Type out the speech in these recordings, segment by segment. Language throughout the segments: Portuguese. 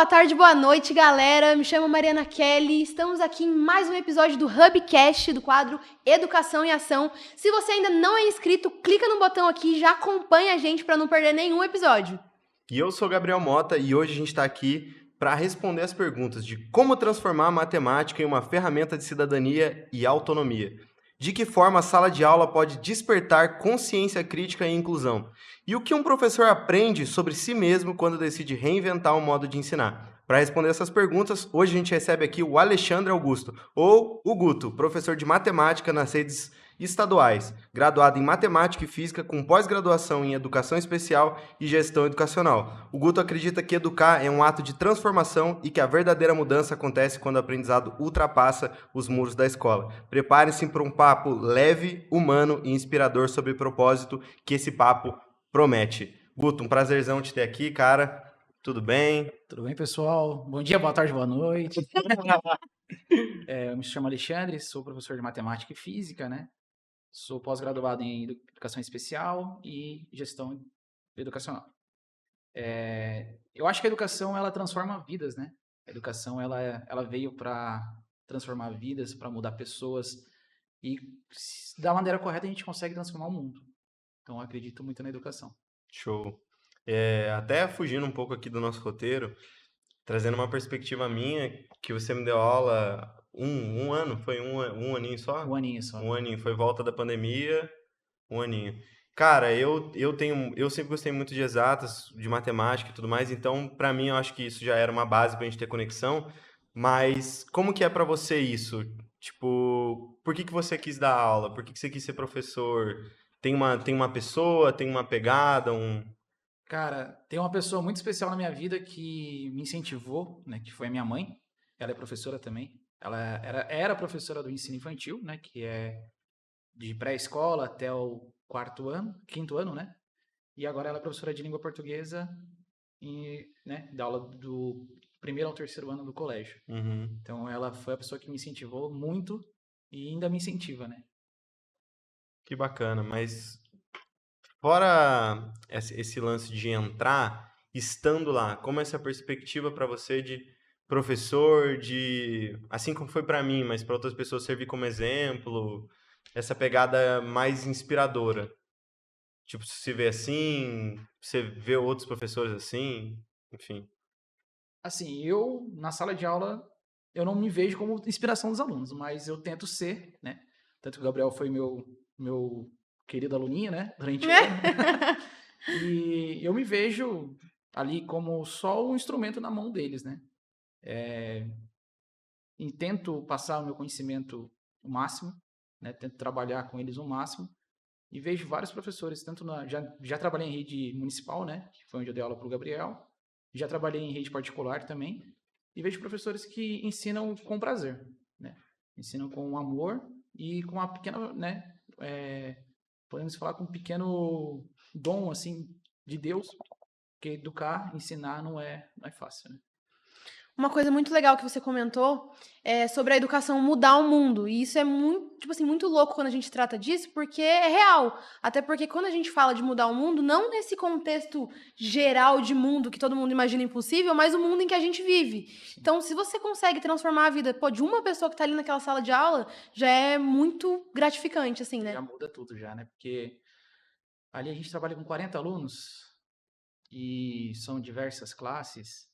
boa tarde, boa noite, galera. Me chamo Mariana Kelly. Estamos aqui em mais um episódio do Hubcast, do quadro Educação em Ação. Se você ainda não é inscrito, clica no botão aqui e já acompanha a gente para não perder nenhum episódio. E eu sou Gabriel Mota e hoje a gente está aqui para responder as perguntas de como transformar a matemática em uma ferramenta de cidadania e autonomia. De que forma a sala de aula pode despertar consciência crítica e inclusão? E o que um professor aprende sobre si mesmo quando decide reinventar um modo de ensinar? Para responder essas perguntas, hoje a gente recebe aqui o Alexandre Augusto, ou o Guto, professor de matemática nas redes estaduais, graduado em matemática e física com pós-graduação em educação especial e gestão educacional. O Guto acredita que educar é um ato de transformação e que a verdadeira mudança acontece quando o aprendizado ultrapassa os muros da escola. Preparem-se para um papo leve, humano e inspirador sobre propósito que esse papo promete. Guto, um prazerzão te ter aqui, cara. Tudo bem? Tudo bem, pessoal? Bom dia, boa tarde, boa noite. Eu me chamo Alexandre, sou professor de matemática e física, né? Sou pós-graduado em educação especial e gestão educacional. Eu acho que a educação, ela transforma vidas, né? A educação, ela veio para transformar vidas, para mudar pessoas e da maneira correta a gente consegue transformar o mundo. Então, eu acredito muito na educação. Show. Até fugindo um pouco aqui do nosso roteiro, trazendo uma perspectiva minha, que você me deu aula um ano, foi um aninho só? Um aninho só. Um aninho, foi volta da pandemia, um aninho. Cara, eu sempre gostei muito de exatas, de matemática e tudo mais, então pra mim eu acho que isso já era uma base pra gente ter conexão, mas como que é pra você isso? Tipo, por que você quis dar aula? Por que você quis ser professor? Tem uma pessoa, tem uma pegada, Cara, tem uma pessoa muito especial na minha vida que me incentivou, né, que foi a minha mãe. Ela é professora também. Ela era professora do ensino infantil, né, que é de pré-escola até o quinto ano, né? E agora ela é professora de língua portuguesa e, né, dá aula do primeiro ao terceiro ano do colégio. Uhum. Então ela foi a pessoa que me incentivou muito e ainda me incentiva, né? Que bacana, mas fora esse lance de entrar, estando lá, como é essa perspectiva para você de professor, de assim como foi para mim, mas para outras pessoas servir como exemplo, essa pegada mais inspiradora. Tipo, se vê assim, você vê outros professores assim, enfim. Assim, eu na sala de aula eu não me vejo como inspiração dos alunos, mas eu tento ser, né? Tanto que o Gabriel foi meu querido aluninho, né? Durante o ano. E eu me vejo ali como só um instrumento na mão deles, né? E tento passar o meu conhecimento o máximo, né? Tento trabalhar com eles o máximo. E vejo vários professores, já trabalhei em rede municipal, né? Que foi onde eu dei aula para o Gabriel. Já trabalhei em rede particular também. E vejo professores que ensinam com prazer, né? Ensinam com amor e com uma pequena, né? Podemos falar com um pequeno dom, assim, de Deus, porque educar, ensinar não é fácil, né? Uma coisa muito legal que você comentou é sobre a educação mudar o mundo. E isso é muito, tipo assim, muito louco quando a gente trata disso, porque é real. Até porque quando a gente fala de mudar o mundo, não nesse contexto geral de mundo que todo mundo imagina impossível, mas o mundo em que a gente vive. Então, se você consegue transformar a vida, de uma pessoa que tá ali naquela sala de aula, já é muito gratificante, assim, né? Já muda tudo já, né? Porque ali a gente trabalha com 40 alunos e são diversas classes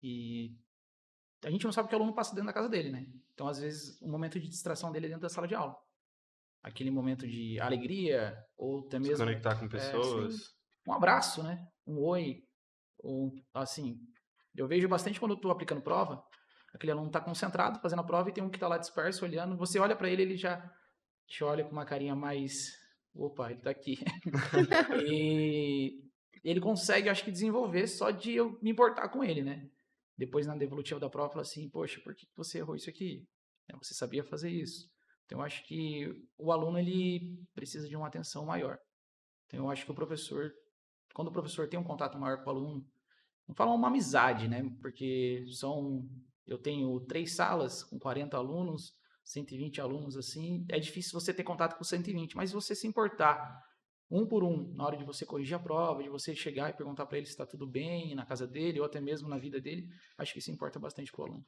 e a gente não sabe o que o aluno passa dentro da casa dele, né? Então, às vezes, o momento de distração dele é dentro da sala de aula. Aquele momento de alegria, ou até Se mesmo, conectar com assim, pessoas. um abraço, né? Um oi, ou assim. Eu vejo bastante quando eu estou aplicando prova, aquele aluno está concentrado fazendo a prova e tem um que está lá disperso olhando. Você olha para ele, ele já te olha com uma carinha mais. Opa, ele está aqui. E ele consegue, acho que, desenvolver só de eu me importar com ele, né? Depois, na devolutiva da prova, fala assim, poxa, por que você errou isso aqui? Você sabia fazer isso. Então, eu acho que o aluno, ele precisa de uma atenção maior. Então, eu acho que quando o professor tem um contato maior com o aluno, não fala uma amizade, né? Porque eu tenho 3 salas com 40 alunos, 120 alunos, assim, é difícil você ter contato com 120, mas se você se importar um por um, na hora de você corrigir a prova, de você chegar e perguntar para ele se está tudo bem na casa dele ou até mesmo na vida dele, acho que isso importa bastante para o aluno.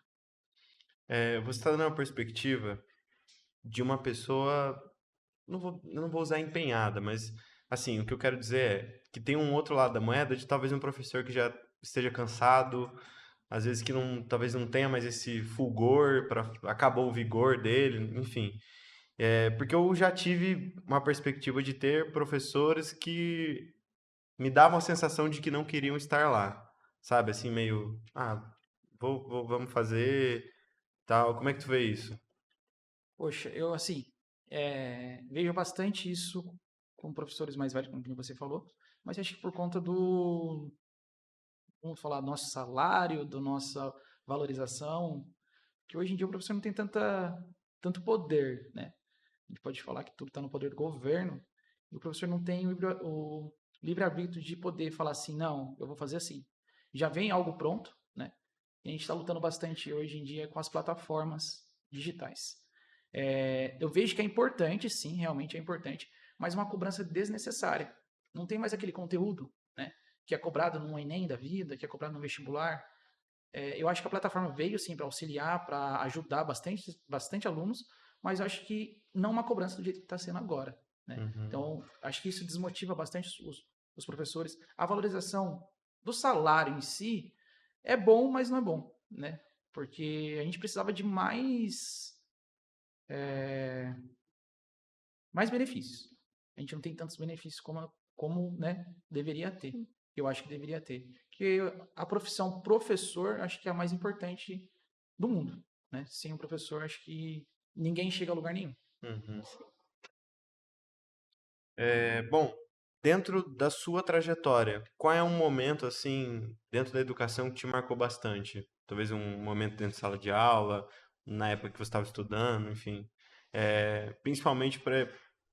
Você está dando uma perspectiva de uma pessoa, eu não vou usar empenhada, mas assim, o que eu quero dizer é que tem um outro lado da moeda de talvez um professor que já esteja cansado, às vezes que não, talvez não tenha mais esse fulgor, acabou o vigor dele, enfim. Porque eu já tive uma perspectiva de ter professores que me davam a sensação de que não queriam estar lá, sabe? Assim, meio, vamos fazer, tal. Como é que tu vê isso? Poxa, eu assim, vejo bastante isso com professores mais velhos, como você falou, mas acho que por conta vamos falar, do nosso salário, da nossa valorização, que hoje em dia o professor não tem tanto poder, né? A gente pode falar que tudo está no poder do governo, e o professor não tem o livre-arbítrio de poder falar assim, não, eu vou fazer assim. Já vem algo pronto, né? E a gente está lutando bastante hoje em dia com as plataformas digitais. Eu vejo que é importante, sim, realmente é importante, mas uma cobrança desnecessária. Não tem mais aquele conteúdo, né, que é cobrado no Enem da vida, que é cobrado no vestibular. Eu acho que a plataforma veio, sim, para auxiliar, para ajudar bastante alunos, mas eu acho que não uma cobrança do jeito que está sendo agora, né? Uhum. Então, acho que isso desmotiva bastante os professores. A valorização do salário em si é bom, mas não é bom, né? Porque a gente precisava de mais benefícios. A gente não tem tantos benefícios como, né, deveria ter. Eu acho que deveria ter. Porque a profissão professor, acho que é a mais importante do mundo, né? Sem o professor, acho que ninguém chega a lugar nenhum. Uhum. Bom, dentro da sua trajetória, qual é um momento, assim, dentro da educação que te marcou bastante? Talvez um momento dentro de sala de aula, na época que você estava estudando, enfim. Principalmente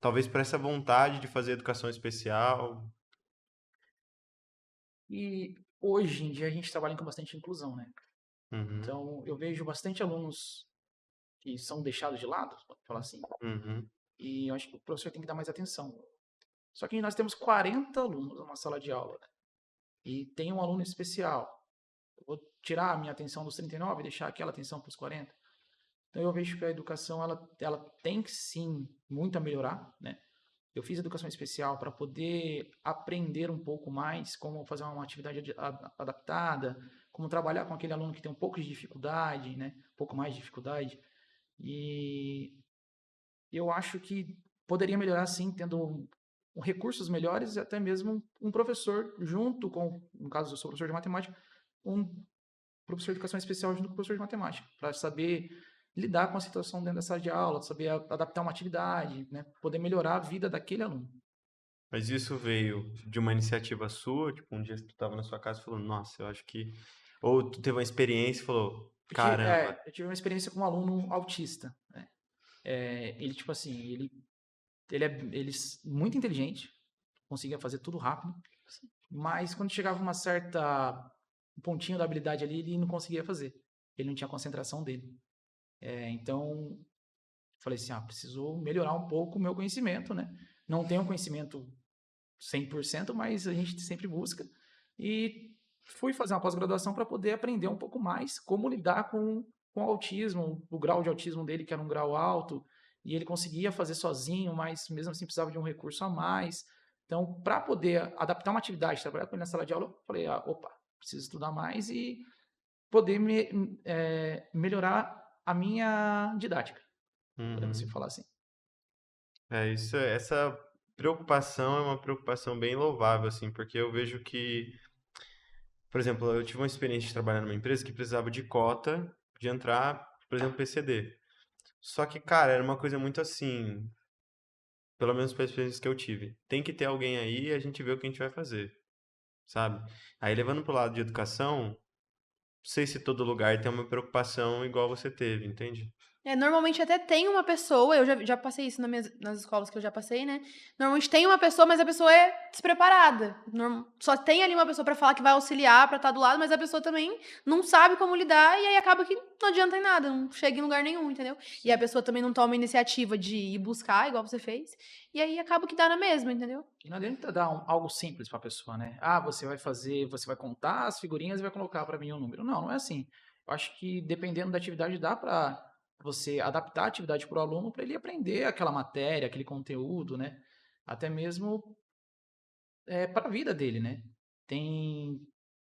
talvez para essa vontade de fazer educação especial. E hoje em dia a gente trabalha com bastante inclusão, né? Uhum, Então eu vejo bastante alunos que são deixados de lado, pode falar assim, uhum, e eu acho que o professor tem que dar mais atenção. Só que nós temos 40 alunos numa sala de aula, né? E tem um aluno especial. Eu vou tirar a minha atenção dos 39 e deixar aquela atenção para os 40. Então eu vejo que a educação ela tem que sim muito a melhorar, né? Eu fiz educação especial para poder aprender um pouco mais como fazer uma atividade adaptada, como trabalhar com aquele aluno que tem um pouco de dificuldade, né? Um pouco mais de dificuldade. E eu acho que poderia melhorar sim, tendo recursos melhores e até mesmo um professor junto com, no caso eu sou professor de matemática, um professor de educação especial junto com o professor de matemática, para saber lidar com a situação dentro da sala de aula, saber adaptar uma atividade, né? Poder melhorar a vida daquele aluno. Mas isso veio de uma iniciativa sua? Tipo, um dia tu estava na sua casa e falou, nossa, eu acho que... Ou tu teve uma experiência e falou, caramba. Eu tive uma experiência com um aluno autista, né? Ele, tipo assim, ele muito inteligente, conseguia fazer tudo rápido, mas quando chegava um pontinho da habilidade ali, ele não conseguia fazer. Ele não tinha a concentração dele. Então, falei assim, preciso melhorar um pouco o meu conhecimento, né? Não tenho conhecimento 100%, mas a gente sempre busca. E fui fazer uma pós-graduação para poder aprender um pouco mais como lidar com o autismo, o grau de autismo dele, que era um grau alto, e ele conseguia fazer sozinho, mas mesmo assim precisava de um recurso a mais. Então, para poder adaptar uma atividade, trabalhar com ele na sala de aula, eu falei, opa, preciso estudar mais e poder melhorar a minha didática, podemos assim Uhum. falar assim. Essa preocupação é uma preocupação bem louvável, assim, porque eu vejo que, por exemplo, eu tive uma experiência de trabalhar numa empresa que precisava de cota de entrar, por exemplo, PCD. Só que, cara, era uma coisa muito assim, pelo menos pelas experiências que eu tive. Tem que ter alguém aí e a gente vê o que a gente vai fazer, sabe? Aí, levando pro lado de educação, não sei se todo lugar tem uma preocupação igual você teve, entende? Normalmente até tem uma pessoa, eu já passei isso nas escolas que eu já passei, né? Normalmente tem uma pessoa, mas a pessoa é despreparada. Só tem ali uma pessoa pra falar que vai auxiliar, pra estar do lado, mas a pessoa também não sabe como lidar e aí acaba que não adianta em nada, não chega em lugar nenhum, entendeu? E a pessoa também não toma a iniciativa de ir buscar, igual você fez, e aí acaba que dá na mesma, entendeu? E não adianta dar algo simples para a pessoa, né? Ah, você vai contar as figurinhas e vai colocar para mim um número. Não, não é assim. Eu acho que dependendo da atividade dá para você adaptar a atividade para o aluno para ele aprender aquela matéria, aquele conteúdo, né? Até mesmo para a vida dele, né? Tem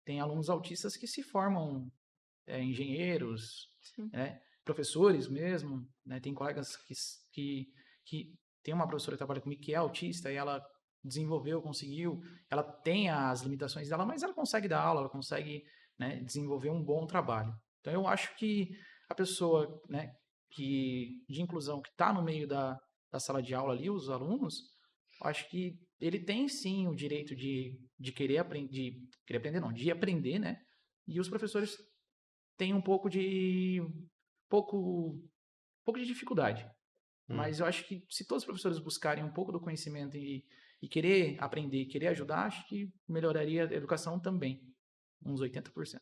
tem alunos autistas que se formam engenheiros, Sim. né? Professores mesmo, né? Tem colegas que tem uma professora que trabalha comigo que é autista e ela desenvolveu, conseguiu, ela tem as limitações dela, mas ela consegue dar aula, ela consegue, né, desenvolver um bom trabalho. Então eu acho que a pessoa, né, de inclusão que está no meio da sala de aula ali, os alunos, eu acho que ele tem sim o direito de querer aprender, querer aprender não, de aprender, né? E os professores têm pouco, pouco de dificuldade. Hum. Mas eu acho que se todos os professores buscarem um pouco do conhecimento e querer aprender, querer ajudar, acho que melhoraria a educação também, uns 80%.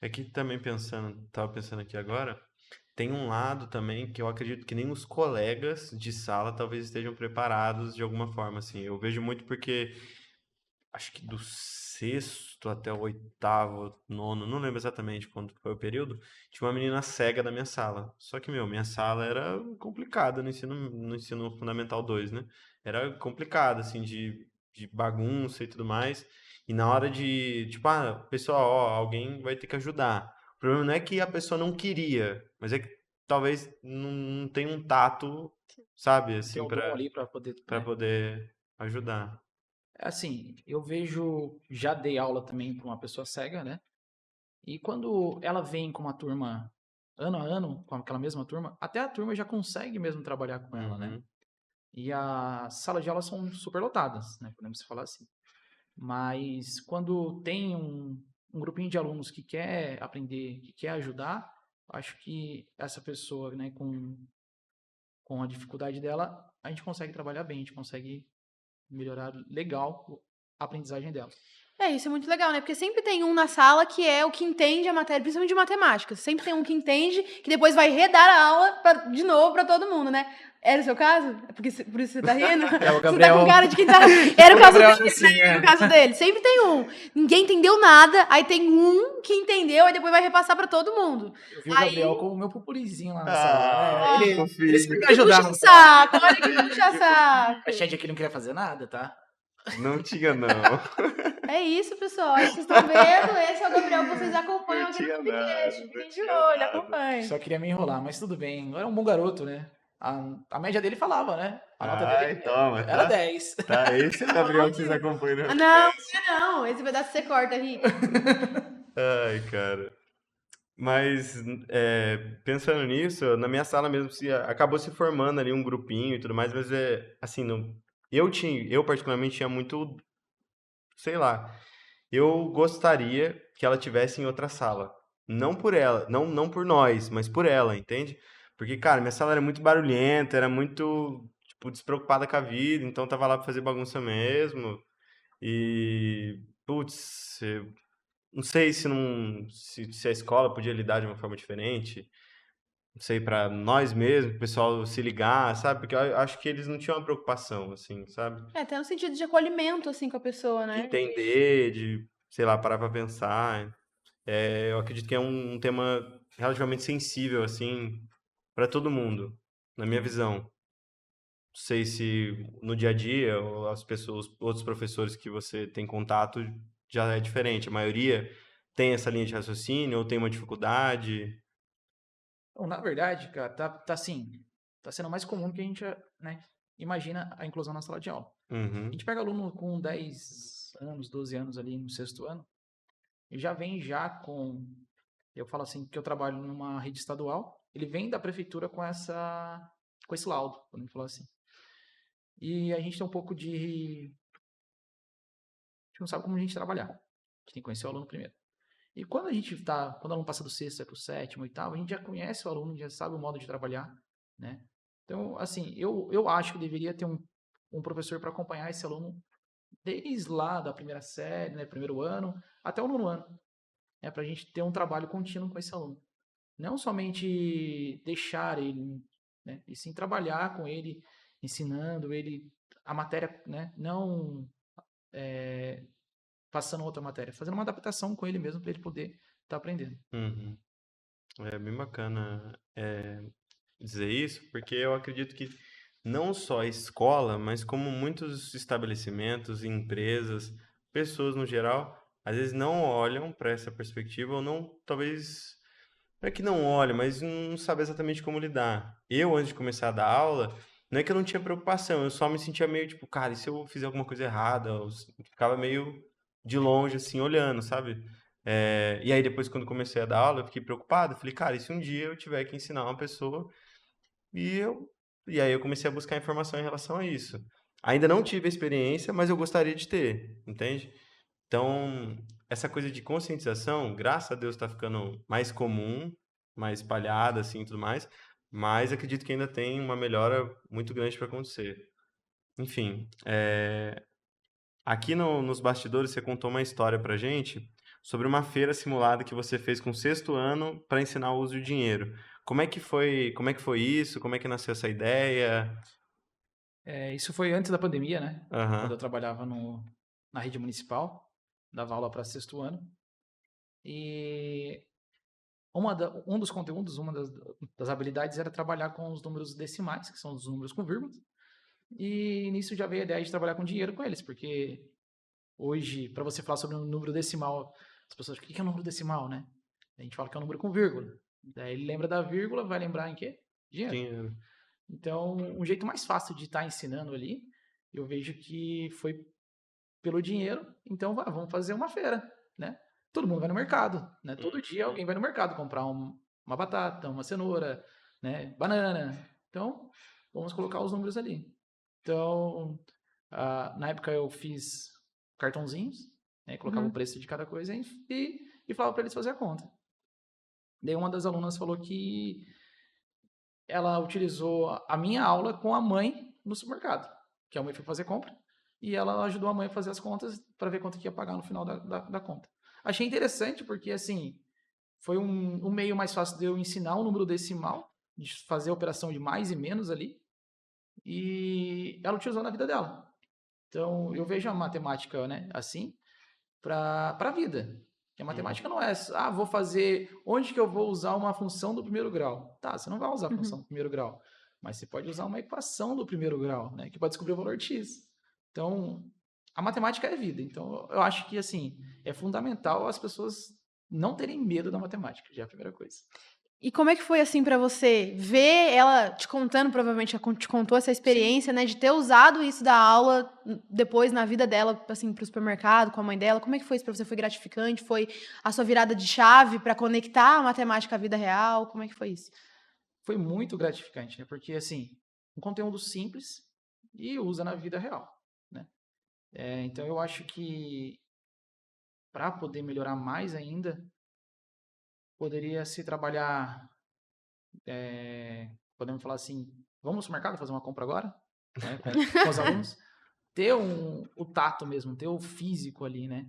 É que também tava pensando aqui agora, tem um lado também que eu acredito que nem os colegas de sala talvez estejam preparados de alguma forma, assim. Eu vejo muito porque acho que do sexto até o oitavo, nono, não lembro exatamente quando foi o período, tinha uma menina cega na minha sala. Só que, meu, minha sala era complicada no ensino fundamental 2, né? Era complicada, assim, de bagunça e tudo mais. E na hora de, tipo, pessoal, ó, alguém vai ter que ajudar. O problema não é que a pessoa não queria, mas é que talvez não tenha um tato, sabe, Não tem assim, o dom para ali para poder, para né? poder ajudar. Assim, eu vejo, já dei aula também para uma pessoa cega, né? E quando ela vem com uma turma ano a ano, com aquela mesma turma, até a turma já consegue mesmo trabalhar com ela, né? Uhum. E as salas de aula são superlotadas, né? Podemos falar assim. Mas quando tem um grupinho de alunos que quer aprender, que quer ajudar, acho que essa pessoa, né, com a dificuldade dela, a gente consegue trabalhar bem, a gente consegue melhorar legal a aprendizagem dela. Isso é muito legal, né? Porque sempre tem um na sala que é o que entende a matéria, principalmente de matemática. Sempre tem um que entende, que depois vai redar a aula de novo pra todo mundo, né? Era o seu caso? É por isso você tá rindo? É, o Você tá com Gabriel. cara de quem tá. Era o O caso Gabriel, dele, assim, né? Era o caso dele. Sempre tem um. Ninguém entendeu nada, aí tem um que entendeu, aí depois vai repassar pra todo mundo. Eu vi o Gabriel Aí. com o meu pupulizinho lá na sala. Ah, que Ele fofinho. sempre me Que puxa ajudava. saco, olha que puxa saco. Achei que ele não queria fazer nada, tá? Não tinha, não. É isso, pessoal. Aí vocês estão vendo, esse é o Gabriel que vocês acompanham Não aqui no tinha nada, podcast. não Fiquem de tinha olho, nada. acompanhem. Só queria me enrolar, mas tudo bem. Agora é um bom garoto, né? A média dele falava, né? A nota dele Ai, toma, era tá? 10. Tá, esse é o Gabriel que vocês acompanham. Ah, não, não. Esse pedaço você corta, Rick. Ai, cara. Mas, pensando nisso, na minha sala mesmo acabou se formando ali um grupinho e tudo mais, mas assim, não, eu particularmente tinha muito, sei lá, eu gostaria que ela tivesse em outra sala. Não por ela, não por nós, mas por ela, entende? Porque, cara, minha sala era muito barulhenta, era muito, tipo, despreocupada com a vida, então tava lá pra fazer bagunça mesmo. E, putz, eu não sei se a escola podia lidar de uma forma diferente. Não sei, pra nós mesmos, o pessoal se ligar, sabe? Porque eu acho que eles não tinham uma preocupação, assim, sabe? Até no sentido de acolhimento, assim, com a pessoa, De né? entender, de, sei lá, parar pra pensar. Eu acredito que é um tema relativamente sensível, assim, pra todo mundo, na minha visão. Não sei se no dia a dia, ou as pessoas, outros professores que você tem contato já é diferente. A maioria tem essa linha de raciocínio ou tem uma dificuldade. Bom, na verdade, cara, tá assim, tá sendo mais comum do que a gente, né, imagina a inclusão na sala de aula. A Uhum, gente pega aluno com 10 anos, 12 anos ali no sexto ano, e já vem já com, eu falo assim, que eu trabalho numa rede estadual, ele vem da prefeitura com esse laudo, podemos falar assim. E a gente tem um pouco de, a gente não sabe como a gente trabalhar. A gente tem que conhecer o aluno primeiro. E quando quando o aluno passa do sexto para o sétimo, oitavo, a gente já conhece o aluno, já sabe o modo de trabalhar, né? Então, assim, eu acho que deveria ter um professor para acompanhar esse aluno desde lá da primeira série, né, primeiro ano, até o nono ano, né, para a gente ter um trabalho contínuo com esse aluno. Não somente deixar ele, né, e sim trabalhar com ele, ensinando ele a matéria, né, não passando outra matéria, fazendo uma adaptação com ele mesmo para ele poder estar aprendendo. Uhum. É bem bacana dizer isso, porque eu acredito que não só a escola, mas como muitos estabelecimentos, empresas, pessoas no geral, às vezes não olham para essa perspectiva ou não, talvez, não é que não olha, mas não sabe exatamente como lidar. Eu, antes de começar a dar aula, não é que eu não tinha preocupação, eu só me sentia meio tipo, cara, e se eu fizer alguma coisa errada? Eu ficava meio de longe, assim, olhando, sabe? E aí depois, quando comecei a dar aula, eu fiquei preocupado. Falei, cara, e se um dia eu tiver que ensinar uma pessoa e eu e aí eu comecei a buscar informação em relação a isso. Ainda não tive a experiência, mas eu gostaria de ter, entende? Então, essa coisa de conscientização, graças a Deus está ficando mais comum, mais espalhada assim e tudo mais, mas acredito que ainda tem uma melhora muito grande para acontecer. Enfim, aqui nos bastidores você contou uma história pra gente sobre uma feira simulada que você fez com o sexto ano para ensinar o uso do dinheiro. Como é que foi isso? Como é que nasceu essa ideia? Isso foi antes da pandemia, né? Quando eu Aham. trabalhava na rede municipal, dava aula para sexto ano. E um dos conteúdos, uma das habilidades era trabalhar com os números decimais, que são os números com vírgulas. E nisso já veio a ideia de trabalhar com dinheiro com eles, porque hoje, para você falar sobre um número decimal, as pessoas, o que é um número decimal, né? A gente fala que é um número com vírgula. Daí ele lembra da vírgula, vai lembrar em quê? Dinheiro. Dinheiro. Então, um jeito mais fácil de estar ensinando ali, eu vejo que foi pelo dinheiro. Então, vamos fazer uma feira, né? Todo mundo vai no mercado, né? Todo dia alguém vai no mercado comprar uma batata, uma cenoura, né? Banana. Então, vamos colocar os números ali. Então, na época eu fiz cartãozinhos, né? Colocava o Uhum. preço de cada coisa e falava para eles fazer a conta. Daí uma das alunas falou que ela utilizou a minha aula com a mãe no supermercado, que a mãe foi fazer compra, e ela ajudou a mãe a fazer as contas para ver quanto que ia pagar no final da conta. Achei interessante porque, assim, foi um meio mais fácil de eu ensinar um número decimal, de fazer a operação de mais e menos ali, e ela utilizou na vida dela. Então, eu vejo a matemática, né, assim, para a vida. Que a matemática não é, vou fazer, onde que eu vou usar uma função do primeiro grau? Tá, você não vai usar a função Uhum. do primeiro grau, mas você pode usar uma equação do primeiro grau, né, que pode descobrir o valor x. Então, a matemática é vida. Então, eu acho que, assim, é fundamental as pessoas não terem medo da matemática, já é a primeira coisa. E como é que foi, assim, pra você ver ela te contando, provavelmente ela te contou essa Sim, experiência, né, de ter usado isso da aula depois na vida dela, assim, para o supermercado, com a mãe dela. Como é que foi isso pra você? Foi gratificante? Foi a sua virada de chave pra conectar a matemática à vida real? Como é que foi isso? foi muito gratificante, né, porque, assim, um conteúdo simples e usa na vida real, né. Então, eu acho que para poder melhorar mais ainda, poderia se trabalhar, podemos falar assim, vamos no supermercado fazer uma compra agora, né, com os alunos, ter o tato mesmo, ter o físico ali, né?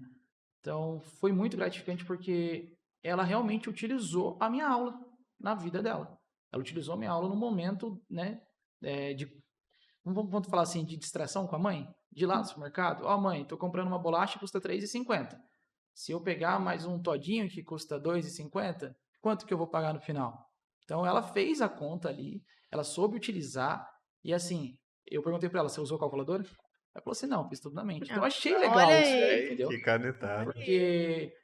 Então, foi muito gratificante porque ela realmente utilizou a minha aula na vida dela. Ela utilizou a minha aula no momento, né, de, vamos falar assim, de distração com a mãe, de ir lá no supermercado. Ó, mãe, tô comprando uma bolacha que custa R$ 3,50. Se eu pegar mais um todinho que custa R$ 2,50, quanto que eu vou pagar no final? Então ela fez a conta ali, ela soube utilizar e assim, eu perguntei para ela, você usou calculadora? Ela falou assim, não, fiz tudo na mente. Então eu Ah, achei olha legal isso daí, aí, entendeu? Que canetada. olha aí. Porque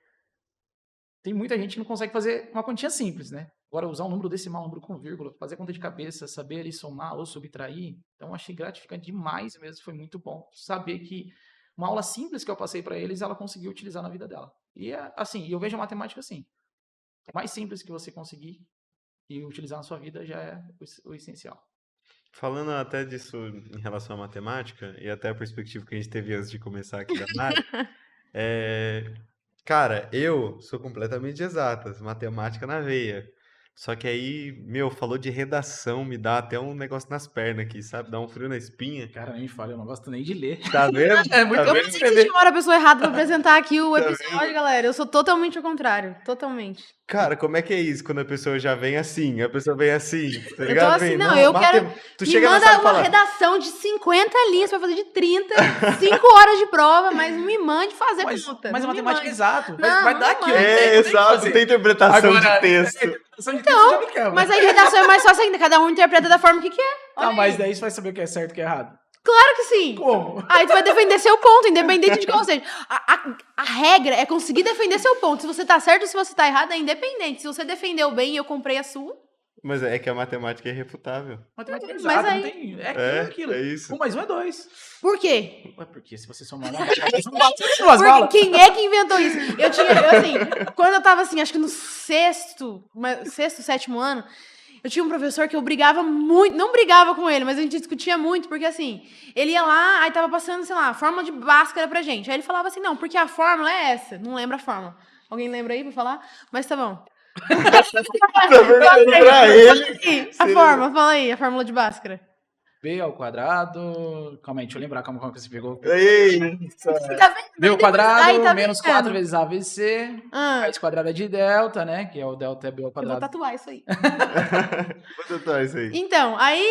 tem muita gente que não consegue fazer uma continha simples, né? Agora, usar um número decimal, um número com vírgula, fazer conta de cabeça, saber ali somar ou subtrair. Então, achei gratificante demais mesmo. Foi muito bom saber que uma aula simples que eu passei para eles, ela conseguiu utilizar na vida dela. E, assim, eu vejo a matemática assim. O mais simples que você conseguir e utilizar na sua vida já é o essencial. Falando até disso em relação à matemática, e até a perspectiva que a gente teve antes de começar aqui da análise, Cara, eu sou completamente de exatas, matemática na veia. Só que aí, meu, falou de redação, me dá até um negócio nas pernas aqui, sabe? Dá um frio na espinha. Cara, nem fala, eu não gosto nem de ler. Tá vendo? É muito Tá Eu vendo? pensei que vocês chamaram a pessoa errada pra apresentar aqui o Tá episódio, galera. Eu sou totalmente ao contrário. Totalmente. Cara, como é que é isso quando a pessoa já vem assim? A pessoa vem assim, tá Eu tô ligado? assim, Vem, não, eu quero. Tu Me chega na manda sala e uma fala, redação de 50 linhas pra fazer de 30, 5 horas de prova, mas não me mande fazer Mas conta. a não me matemática é mande. exato. Não, Vai não dar me aqui. manda. é, exato, tem interpretação de texto. Interpretação de texto já me quebra. Mas aí redação é mais fácil ainda, cada um interpreta da forma que quer. Olha Tá, mas aí. daí você vai saber o que é certo e o que é errado. Claro que sim. Como? Aí tu vai defender seu ponto, independente de qual seja. A regra é conseguir defender seu ponto. Se você tá certo ou se você tá errado, é independente. Se você defendeu bem e eu comprei a sua, Mas é que a matemática é irrefutável. Matemática é Mas exata, aí- não tem. É É, aquilo. é isso. 1 mais 1 é 2. por quê? Ué, porque se você somar uma matemática, você não bate duas Porque balas. quem é que inventou isso? Assim, quando eu tava assim, acho que no sexto, sétimo ano, eu tinha um professor que eu brigava muito, não brigava com ele, mas a gente discutia muito, porque assim, ele ia lá, aí tava passando, sei lá, a fórmula de Bhaskara pra gente. Aí ele falava assim, não, porque a fórmula é essa. Não lembra a fórmula. Alguém lembra aí pra falar? Mas tá bom. Tá perguntando pra ele. Sim, a fórmula, fala aí, a fórmula de Bhaskara. B ao quadrado. Calma aí, deixa eu lembrar como que você pegou. Eita. Tá vendo? B ao Aí quadrado tá menos vendo? 4 vezes ABC. Ah, Raiz quadrada de delta, né? Que é o delta é B ao eu vou quadrado. tatuar isso aí. Vou tentar isso aí. Então, aí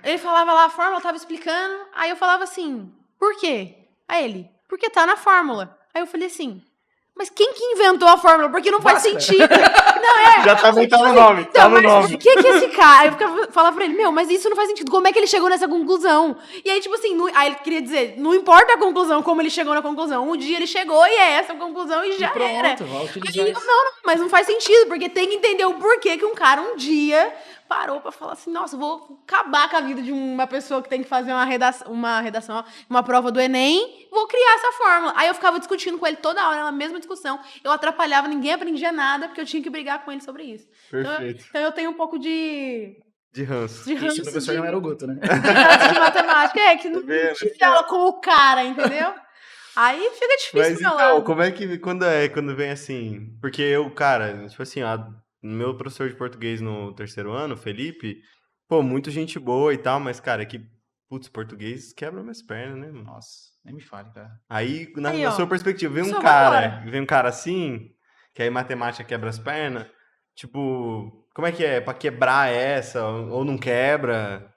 ele falava lá a fórmula, eu tava explicando, aí eu falava assim, por quê? Aí ele, porque tá na fórmula. Aí eu falei assim, mas quem que inventou a fórmula? Porque não faz Bhaskara. sentido. Não, é. Já tá no nome, tá Então, no mas nome. por que esse cara? Aí eu falava pra ele, meu, mas isso não faz sentido. Como é que ele chegou nessa conclusão? E aí, tipo assim, aí ele queria dizer, não importa a conclusão, como ele chegou na conclusão. Um dia ele chegou e é essa a conclusão e já era. Pronto, vai Aí utilizar eu, isso. não, mas não faz sentido, porque tem que entender o porquê que um cara um dia parou pra falar assim, nossa, vou acabar com a vida de uma pessoa que tem que fazer uma prova do Enem, vou criar essa fórmula. Aí eu ficava discutindo com ele toda hora, na mesma discussão, eu atrapalhava, ninguém aprendia nada, porque eu tinha que brigar com ele sobre isso. Perfeito. Então eu tenho um pouco de De ranço. ranço Esse professor não era o Guto, né? de matemática, que não vendo? tive aula com o cara, entendeu? Aí fica difícil Mas do meu então, lado. como é que quando vem assim? Porque eu, cara, tipo assim, meu professor de português no terceiro ano, Felipe, pô, muito gente boa e tal, mas, cara, é que, putz, português quebra minhas pernas, né, mano? Nossa, nem me fale, cara. Aí, Aí, na ó, sua perspectiva, só vai embora. vem um cara assim, que aí matemática quebra as pernas, tipo, como é que é? Pra quebrar essa, ou não quebra?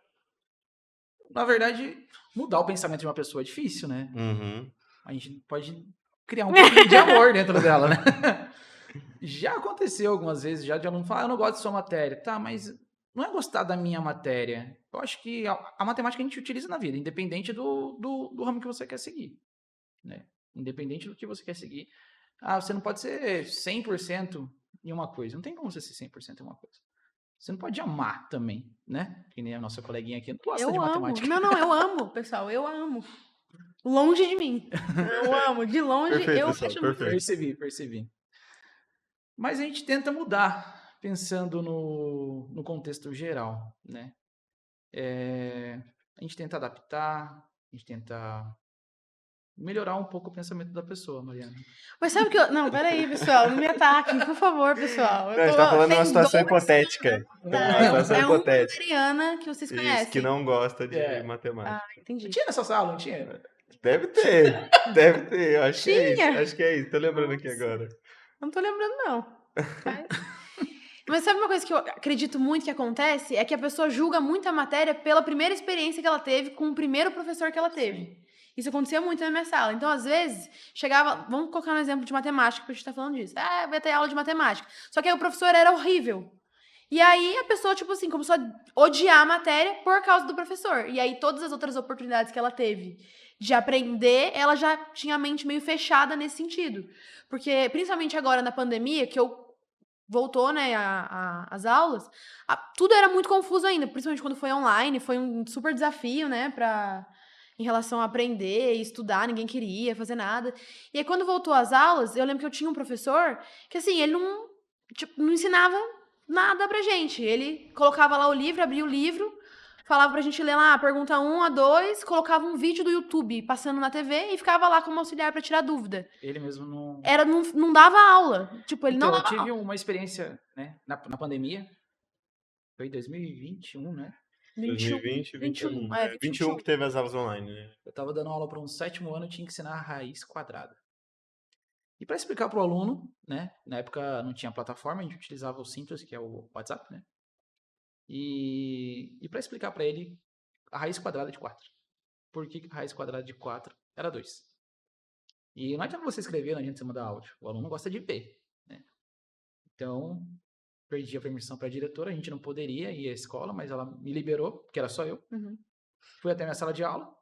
Na verdade, mudar o pensamento de uma pessoa é difícil, né? Uhum. A gente pode criar um pouquinho de amor dentro dela, né? Já aconteceu algumas vezes, já de aluno falar, eu não gosto de sua matéria. Tá, mas não é gostar da minha matéria. Eu acho que a matemática a gente utiliza na vida, independente do ramo que você quer seguir, né? Independente do que você quer seguir. Ah, você não pode ser 100% em uma coisa. Não tem como você ser 100% em uma coisa. Você não pode amar também, né? Que nem a nossa coleguinha aqui não gosta Eu de amo. matemática. Não, eu amo, pessoal, eu amo. Longe de mim. Eu amo, de longe Perfeito, eu pessoal, acho muito. perfeito. Percebi. Mas a gente tenta mudar, pensando no contexto geral, né? A gente tenta adaptar, a gente tenta melhorar um pouco o pensamento da pessoa, Mariana. Mas sabe o que eu. Não, peraí, pessoal, não me ataquem, por favor, pessoal. Não, a gente tá falando de uma Tem situação dois- hipotética. Uma Não, situação é uma hipotética. Mariana que vocês conhecem. Isso, que não gosta de É. matemática. Ah, entendi. Tinha nessa sala, não tinha? Deve ter, eu acho que é isso. Tinha. Acho que é isso, tô lembrando aqui agora. Não tô lembrando, não. Mas sabe uma coisa que eu acredito muito que acontece? É que a pessoa julga muito a matéria pela primeira experiência que ela teve com o primeiro professor que ela teve. Isso acontecia muito na minha sala. Então, às vezes, chegava... Vamos colocar um exemplo de matemática, porque a gente tá falando disso. Ah, vai ter aula de matemática. Só que aí o professor era horrível. E aí a pessoa, tipo assim, começou a odiar a matéria por causa do professor. E aí todas as outras oportunidades que ela teve de aprender, ela já tinha a mente meio fechada nesse sentido. Porque, principalmente agora na pandemia, que voltou, né, as aulas, tudo era muito confuso ainda, principalmente quando foi online, foi um super desafio, né, em relação a aprender e estudar, ninguém queria fazer nada. E aí, quando voltou às aulas, eu lembro que eu tinha um professor que, assim, ele não ensinava nada pra gente. Ele colocava lá o livro, abria o livro, falava pra gente ler lá, pergunta 1 a 2, colocava um vídeo do YouTube passando na TV e ficava lá como auxiliar pra tirar dúvida. Ele mesmo não... Não dava aula. Tipo, ele não Então, eu dava tive aula. uma experiência, né, na pandemia, foi em 2021, né? 2020 e 21. É, 21 que teve as aulas online, né? Eu tava dando aula para um 7º ano, eu tinha que ensinar a raiz quadrada. E para explicar para o aluno, né, na época não tinha plataforma, a gente utilizava o Simples, que é o WhatsApp, né? E para explicar para ele a raiz quadrada de 4. Por que a raiz quadrada de 4 era 2? E não adianta você escrever, não adianta você mandar áudio. O aluno gosta de ver, né? Então, perdi a permissão para a diretora, a gente não poderia ir à escola, mas ela me liberou, porque era só eu. Uhum. Fui até minha sala de aula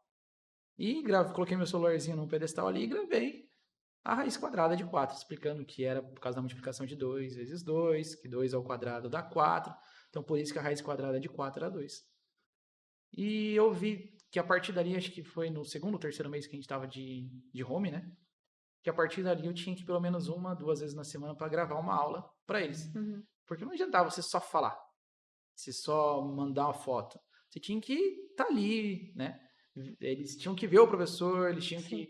e coloquei meu celularzinho num pedestal ali e gravei a raiz quadrada de 4, explicando que era por causa da multiplicação de 2 vezes 2, que 2 ao quadrado dá 4, então por isso que a raiz quadrada de 4 era 2. E eu vi que a partir dali, acho que foi no 2º ou 3º mês que a gente estava de home, né? Que a partir dali eu tinha que pelo menos 1, 2 vezes na semana para gravar uma aula para eles. Uhum. Porque não adiantava você só falar, você só mandar uma foto. Você tinha que estar ali, né? Eles tinham que ver o professor, eles tinham que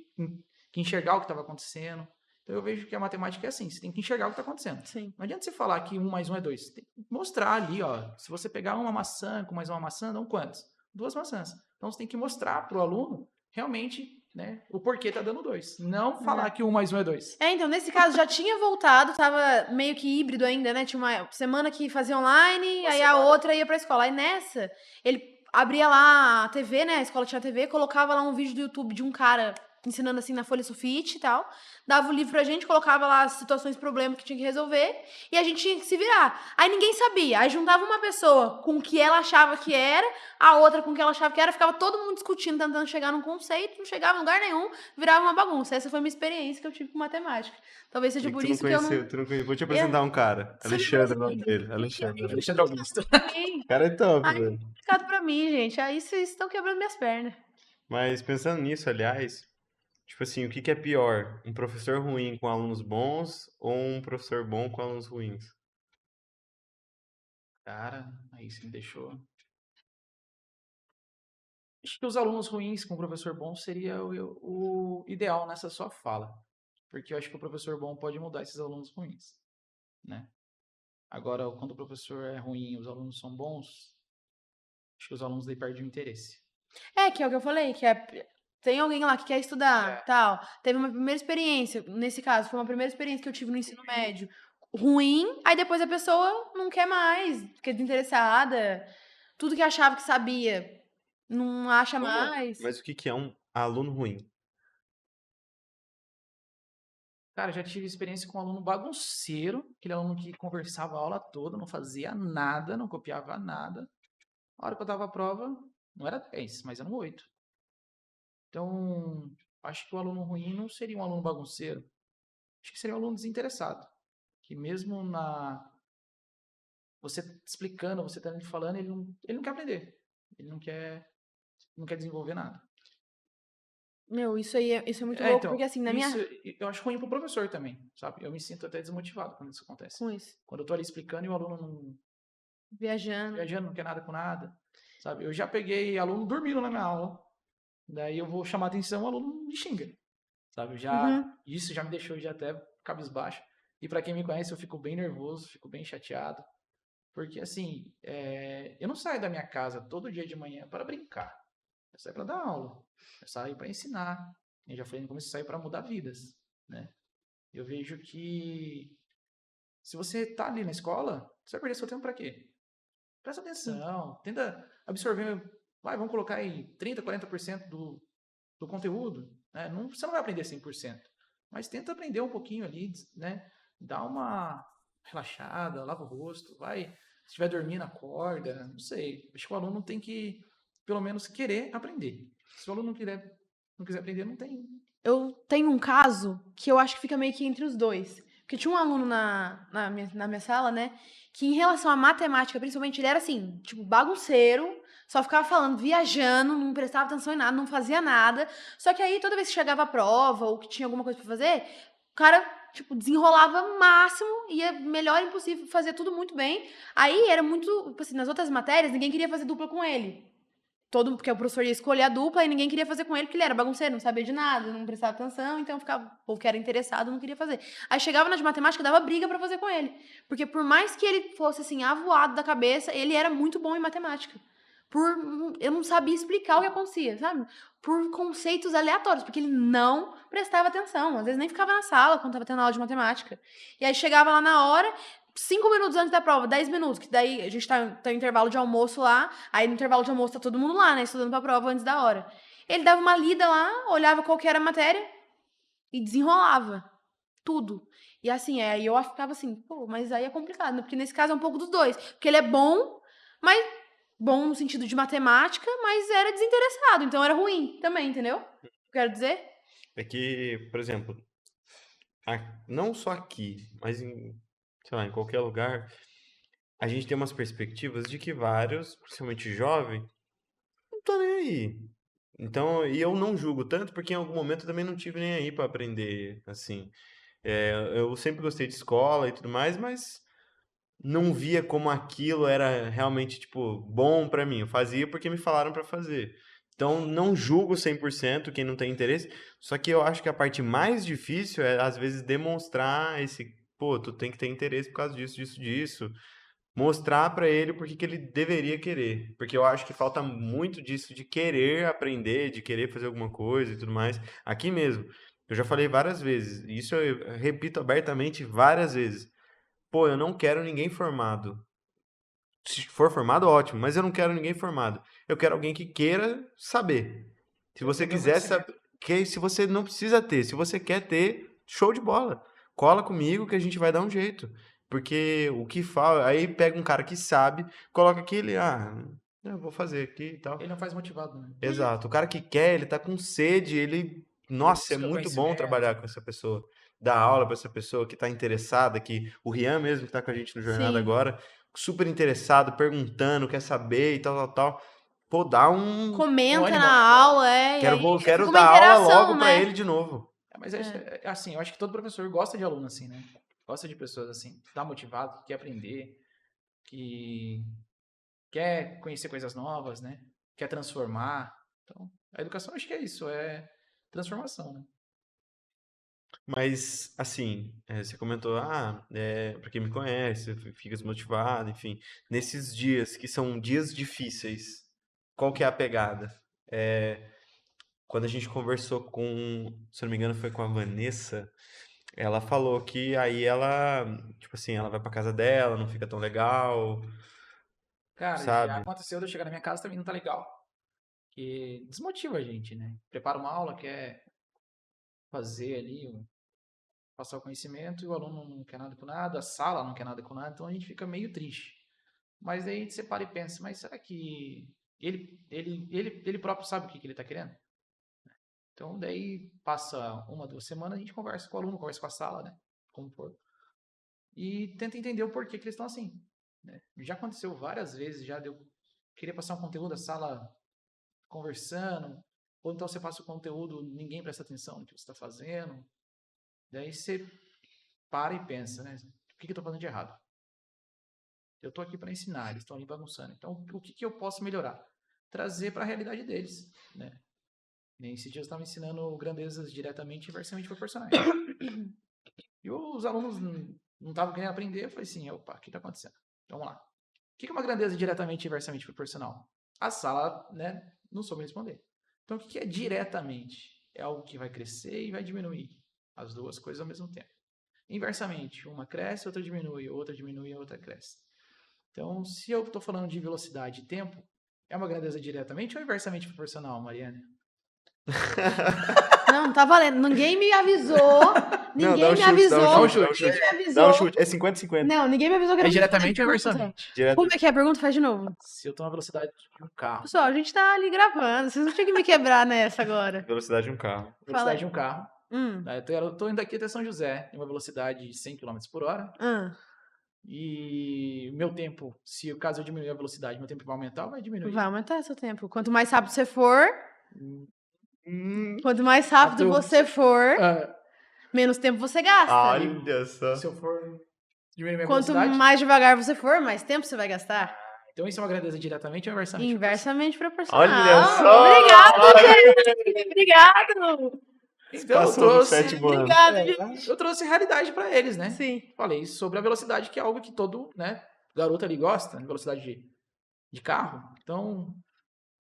enxergar o que estava acontecendo. Então eu vejo que a matemática é assim, você tem que enxergar o que está acontecendo. Sim. Não adianta você falar que 1 mais 1 é 2. Você tem que mostrar ali, ó. Se você pegar uma maçã com mais uma maçã, dão quantos? 2 maçãs. Então você tem que mostrar para o aluno realmente, né, o porquê tá dando 2. Não falar que 1 mais 1 é 2. Então, nesse caso, já tinha voltado, tava meio que híbrido ainda, né? Tinha uma semana que fazia online, aí a outra ia pra escola. Aí nessa, ele abria lá a TV, né? A escola tinha TV, colocava lá um vídeo do YouTube de um cara ensinando assim na folha sulfite e tal. Dava o livro pra gente, colocava lá as situações, problemas que tinha que resolver, e a gente tinha que se virar. Aí ninguém sabia. Aí juntava uma pessoa com o que ela achava que era, a outra com o que ela achava que era, ficava todo mundo discutindo, tentando chegar num conceito, não chegava em lugar nenhum, virava uma bagunça. Essa foi a minha experiência que eu tive com matemática. Talvez seja por isso que eu não... Tu não conheceu. Vou te apresentar um cara. Você me Alexandre, o nome apresentou. dele. Alexandre. Alexandre Augusto. O cara é top, Ai, velho. complicado pra mim, gente. Aí vocês estão quebrando minhas pernas. Mas pensando nisso, aliás, tipo assim, o que que é pior? Um professor ruim com alunos bons ou um professor bom com alunos ruins? Cara, aí você me deixou. Acho que os alunos ruins com o professor bom seria o ideal nessa sua fala. Porque eu acho que o professor bom pode mudar esses alunos ruins, né? Agora, quando o professor é ruim e os alunos são bons, acho que os alunos daí perdem o interesse. Que é o que eu falei, tem alguém lá que quer estudar, tal. Teve uma primeira experiência, nesse caso, foi uma primeira experiência que eu tive no ensino médio ruim, aí depois a pessoa não quer mais, fica desinteressada, tudo que achava que sabia, não acha mais. Mas o que que é um aluno ruim? Cara, já tive experiência com um aluno bagunceiro, aquele aluno que conversava a aula toda, não fazia nada, não copiava nada. A hora que eu dava a prova, não era 10, mas era um 8. Então, acho que o aluno ruim não seria um aluno bagunceiro. Acho que seria um aluno desinteressado. Que mesmo você explicando, você tá falando, ele não quer aprender. Ele não quer desenvolver nada. Meu, isso é muito louco, Então, porque assim, na isso minha... eu acho ruim pro professor também, sabe? Eu me sinto até desmotivado quando isso acontece. Com isso, Quando eu tô ali explicando e o aluno não viajando. não quer nada com nada, sabe? Eu já peguei aluno dormindo na minha aula, daí eu vou chamar atenção, o aluno me xinga, sabe? Isso já me deixou já até cabisbaixo. E para quem me conhece, eu fico bem nervoso, fico bem chateado, porque assim, eu não saio da minha casa todo dia de manhã para brincar, eu saio para dar aula, eu saio para ensinar. Eu já falei no começo, eu saio para mudar vidas, né? Eu vejo que se você tá ali na escola, você vai perder seu tempo para quê? Presta atenção, tenta absorver, vamos colocar aí 30, 40% do conteúdo, né? Você não vai aprender 100%, mas tenta aprender um pouquinho ali, né? Dá uma relaxada, lava o rosto, se estiver dormindo, acorda, não sei. Acho que o aluno tem que, pelo menos, querer aprender. Se o aluno não quiser aprender, não tem. Eu tenho um caso que eu acho que fica meio que entre os dois. Porque tinha um aluno na minha sala, né? Que em relação à matemática, principalmente, ele era assim, tipo, bagunceiro, só ficava falando, viajando, não prestava atenção em nada, não fazia nada. Só que aí, toda vez que chegava a prova ou que tinha alguma coisa pra fazer, o cara, tipo, desenrolava o máximo, ia melhor impossível, fazia tudo muito bem. Aí era muito, tipo assim, nas outras matérias, ninguém queria fazer dupla com ele. porque o professor ia escolher a dupla e ninguém queria fazer com ele, porque ele era bagunceiro, não sabia de nada, não prestava atenção, então ficava, o povo que era interessado não queria fazer. Aí chegava na de matemática, dava briga pra fazer com ele. Porque por mais que ele fosse, assim, avoado da cabeça, ele era muito bom em matemática. Eu não sabia explicar o que acontecia, sabe? Por conceitos aleatórios, porque ele não prestava atenção. Às vezes nem ficava na sala quando estava tendo aula de matemática. E aí chegava lá na hora, 5 minutos antes da prova, 10 minutos, que daí a gente tá em intervalo de almoço lá, aí no intervalo de almoço tá todo mundo lá, né, estudando pra prova antes da hora. Ele dava uma lida lá, olhava qual que era a matéria e desenrolava tudo. E assim, aí eu ficava assim, pô, mas aí é complicado, né? Porque nesse caso é um pouco dos dois. Porque ele é bom, mas bom no sentido de matemática, mas era desinteressado, então era ruim também, entendeu? Quero dizer? É que, por exemplo, não só aqui, mas sei lá, em qualquer lugar, a gente tem umas perspectivas de que vários, principalmente jovem, não tô nem aí. Então, e eu não julgo tanto, porque em algum momento eu também não tive nem aí pra aprender, assim. Eu sempre gostei de escola e tudo mais, mas não via como aquilo era realmente, tipo, bom pra mim. Eu fazia porque me falaram pra fazer. Então, não julgo 100% quem não tem interesse, só que eu acho que a parte mais difícil é, às vezes, demonstrar pô, tu tem que ter interesse por causa disso, disso, disso. Mostrar pra ele por que que ele deveria querer. Porque eu acho que falta muito disso, de querer aprender, de querer fazer alguma coisa e tudo mais. Aqui mesmo, eu já falei várias vezes, e isso eu repito abertamente várias vezes. Pô, eu não quero ninguém formado. Se for formado, ótimo, mas eu não quero ninguém formado. Eu quero alguém que queira saber. Se você Entender o quiser saber, se você não precisa ter, se você quer ter, show de bola. Cola comigo que a gente vai dar um jeito. Porque o que fala, aí pega um cara que sabe, coloca aqui, eu vou fazer aqui e tal. Ele não faz motivado, né? Exato. O cara que quer, ele tá com sede, nossa, é Busca muito bom conhecimento. trabalhar com essa pessoa. Dar aula para essa pessoa que tá interessada, que o Rian mesmo que tá com a gente no jornada Sim. agora, super interessado, perguntando, quer saber e tal, tal, tal. Pô, dá um. Um Comenta ânimo. na aula, e aí fica Quero uma dar aula interação, logo para né? ele de novo. Mas assim, eu acho que todo professor gosta de aluno assim, né? Gosta de pessoas assim, tá motivado, que quer aprender, que quer conhecer coisas novas, né? Quer transformar. Então, a educação acho que é isso, é transformação, né? Mas, assim, você comentou, para quem me conhece, fica desmotivado, enfim. Nesses dias, que são dias difíceis, qual que é a pegada? Quando a gente conversou se não me engano, foi com a Vanessa, ela falou que aí ela, tipo assim, ela vai pra casa dela, não fica tão legal, Cara, já sabe? aconteceu de eu chegar na minha casa também não tá legal. Que desmotiva a gente, né? Prepara uma aula, quer fazer ali, passar o conhecimento e o aluno não quer nada com nada, a sala não quer nada com nada, então a gente fica meio triste. Mas daí a gente separa e pensa, mas será que ele próprio sabe o que ele está querendo? Então daí passa 1, 2 semanas, a gente conversa com o aluno, conversa com a sala, né? Como for. E tenta entender o porquê que eles estão assim. Né? Já aconteceu várias vezes, já deu. Queria passar um conteúdo da sala conversando, ou então você passa o conteúdo, ninguém presta atenção no que você está fazendo. Daí você para e pensa, né? O que eu estou fazendo de errado? Eu estou aqui para ensinar, eles estão ali bagunçando. Então, o que eu posso melhorar? Trazer para a realidade deles, né? Nesse dia eu estava ensinando grandezas diretamente e inversamente proporcionais. E os alunos não estavam querendo aprender, eu falei assim, opa, o que está acontecendo? Vamos lá. O que é uma grandeza diretamente e inversamente proporcional? A sala, né, não soube responder. Então, o que é diretamente? É algo que vai crescer e vai diminuir. As duas coisas ao mesmo tempo. Inversamente, uma cresce, outra diminui, a outra cresce. Então, se eu estou falando de velocidade e tempo, é uma grandeza diretamente ou inversamente proporcional, Mariana? Não tá valendo. Ninguém me avisou. Não, Ninguém me avisou. dá um chute. Ninguém me Dá avisou. um chute. É 50-50. Não, ninguém me avisou que É era diretamente ou 50%. inversamente? Como é que é a pergunta? Faz de novo. Se eu estou na velocidade de um carro, Pessoal, a gente tá ali gravando. Vocês não tinham que me quebrar nessa agora. Velocidade de um carro. Fala velocidade aí. de um carro, né, eu estou indo aqui até São José, em uma velocidade de 100 km por hora, e meu tempo, se caso eu diminuir a velocidade, meu tempo vai aumentar ou vai diminuir? Vai aumentar seu tempo. Quanto mais rápido você for, Hum, quanto mais rápido você for, Ah, menos tempo você gasta. olha só. se eu for diminuir minha Quanto velocidade, mais devagar você for, mais tempo você vai gastar. Então isso é uma grandeza diretamente ou inversamente? Inversamente proporcional. Olha só! Obrigado, gente! Obrigado! Então eu Passou no trouxe, sétimo ano. Obrigado, é, gente. eu trouxe realidade para eles, né? Sim. Falei sobre a velocidade, que é algo que todo, né, garoto ali gosta, velocidade de carro. Então,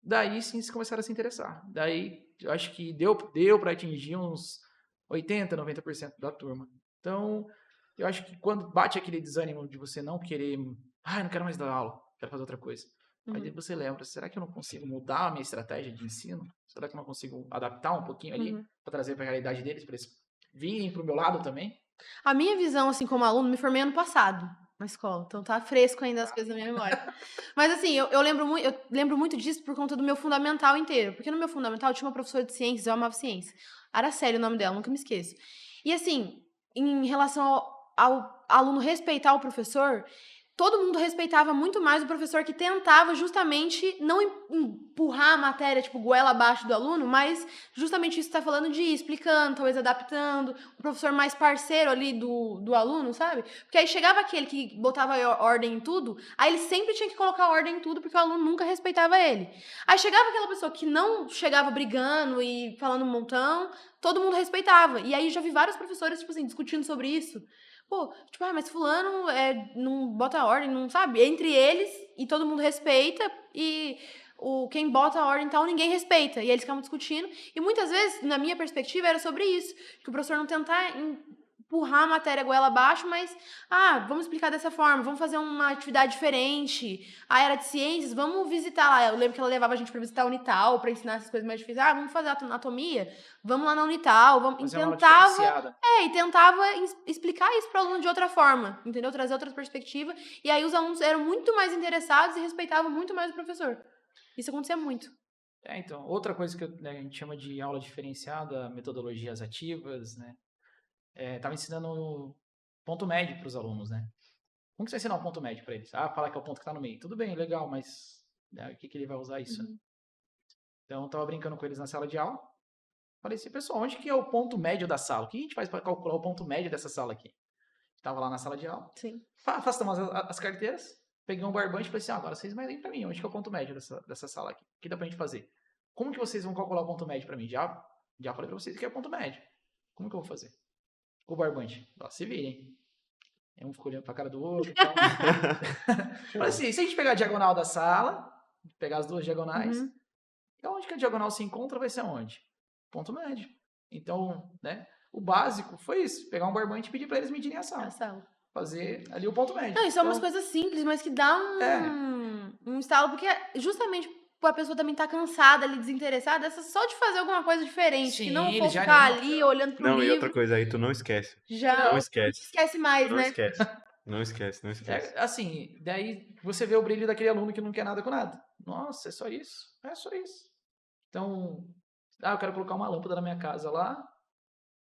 daí sim eles começaram a se interessar. Daí, eu acho que deu para atingir uns 80, 90% da turma. Então, eu acho que quando bate aquele desânimo de você não querer, não quero mais dar aula, quero fazer outra coisa. Aí Uhum. você lembra, será que eu não consigo mudar a minha estratégia de ensino? Será que eu não consigo adaptar um pouquinho ali Uhum. para trazer para a realidade deles, para eles virem para o meu lado também? A minha visão, assim, como aluno, me formei ano passado na escola, então tá fresco ainda as coisas na minha memória. Mas assim, eu lembro muito disso por conta do meu fundamental inteiro, porque no meu fundamental eu tinha uma professora de ciências, eu amava ciência. Araceli, o nome dela, nunca me esqueço. E assim, em relação ao aluno respeitar o professor, todo mundo respeitava muito mais o professor que tentava justamente não empurrar a matéria, tipo, goela abaixo do aluno, mas justamente isso que tá falando de ir explicando, talvez adaptando, um professor mais parceiro ali do aluno, sabe? Porque aí chegava aquele que botava ordem em tudo, aí ele sempre tinha que colocar ordem em tudo, porque o aluno nunca respeitava ele. Aí chegava aquela pessoa que não chegava brigando e falando um montão, todo mundo respeitava. E aí já vi vários professores, tipo assim, discutindo sobre isso. Pô, tipo, mas fulano não bota ordem, não sabe? Entre eles, e todo mundo respeita, e quem bota a ordem e tal, ninguém respeita. E aí eles ficavam discutindo. E muitas vezes, na minha perspectiva, era sobre isso. Que o professor não tentar empurrar a matéria goela abaixo, mas, vamos explicar dessa forma, vamos fazer uma atividade diferente. A era de ciências, vamos visitar lá. Eu lembro que ela levava a gente para visitar a Unital, para ensinar essas coisas mais difíceis. Vamos fazer anatomia? Vamos lá na Unital. Vamos... Fazer E uma aula tentava diferenciada. e tentava explicar isso para o aluno de outra forma, entendeu? Trazer outra perspectiva. E aí os alunos eram muito mais interessados e respeitavam muito mais o professor. Isso acontecia muito. Então, outra coisa que a gente chama de aula diferenciada, metodologias ativas, né? Tava ensinando ponto médio para os alunos, né? Como que você vai ensinar um ponto médio para eles? Falar que é o ponto que está no meio. Tudo bem, legal, mas o que ele vai usar isso? Uhum. Então, eu tava brincando com eles na sala de aula. Falei assim, pessoal, onde que é o ponto médio da sala? O que a gente faz para calcular o ponto médio dessa sala aqui? Estava lá na sala de aula. Sim. Afastamos as carteiras, peguei um barbante e falei assim, agora vocês medem para mim, onde que é o ponto médio dessa sala aqui? O que dá pra gente fazer? Como que vocês vão calcular o ponto médio para mim? Já falei para vocês que é o ponto médio. Como que eu vou fazer? O barbante. Se virem. Um ficou olhando pra cara do outro e tal. Falei assim, se a gente pegar a diagonal da sala, pegar as duas diagonais, Uhum. então onde que a diagonal se encontra vai ser onde? Ponto médio. Então, né? O básico foi isso, pegar um barbante e pedir para eles medirem a A sala. sala. Fazer ali o ponto médio. Não, e são umas Então, coisas simples, mas que dá é, um estalo, porque justamente a pessoa também tá cansada ali, desinteressada, só de fazer alguma coisa diferente, que não sim, for eles já ficar animam. ali olhando pro Não, e outra livro, coisa aí, tu não esquece. já Não Não, não esquece. esquece Tu mais, não né? esquece. Não esquece, não esquece. assim, daí você vê o brilho daquele aluno que não quer nada com nada. Nossa, é só isso? É só isso. Então, eu quero colocar uma lâmpada na minha casa lá.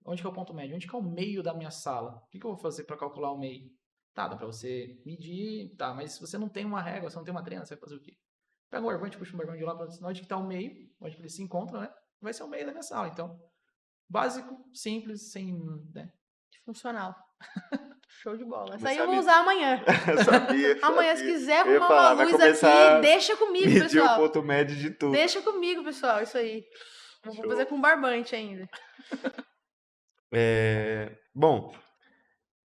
Onde que é o ponto médio? Onde que é o meio da minha sala? O que eu vou fazer para calcular o meio? Tá, dá para você medir, tá, mas se você não tem uma régua, você não tem uma trena, você vai fazer o quê? Pega um barbante, puxa um barbante de lá para onde que tá o meio, onde que eles se encontram, né? Vai ser o meio da minha sala. Então, básico, simples, sem, né? Funcional. Show de bola. Essa Mas aí eu vou sabe- usar amanhã. sabia. Amanhã, se quiser Eu ia arrumar uma falar, vai luz aqui, começar deixa comigo, medir o pessoal. ponto médio de tudo. Deixa comigo, pessoal, isso aí. Eu vou Show. fazer com barbante ainda. Bom,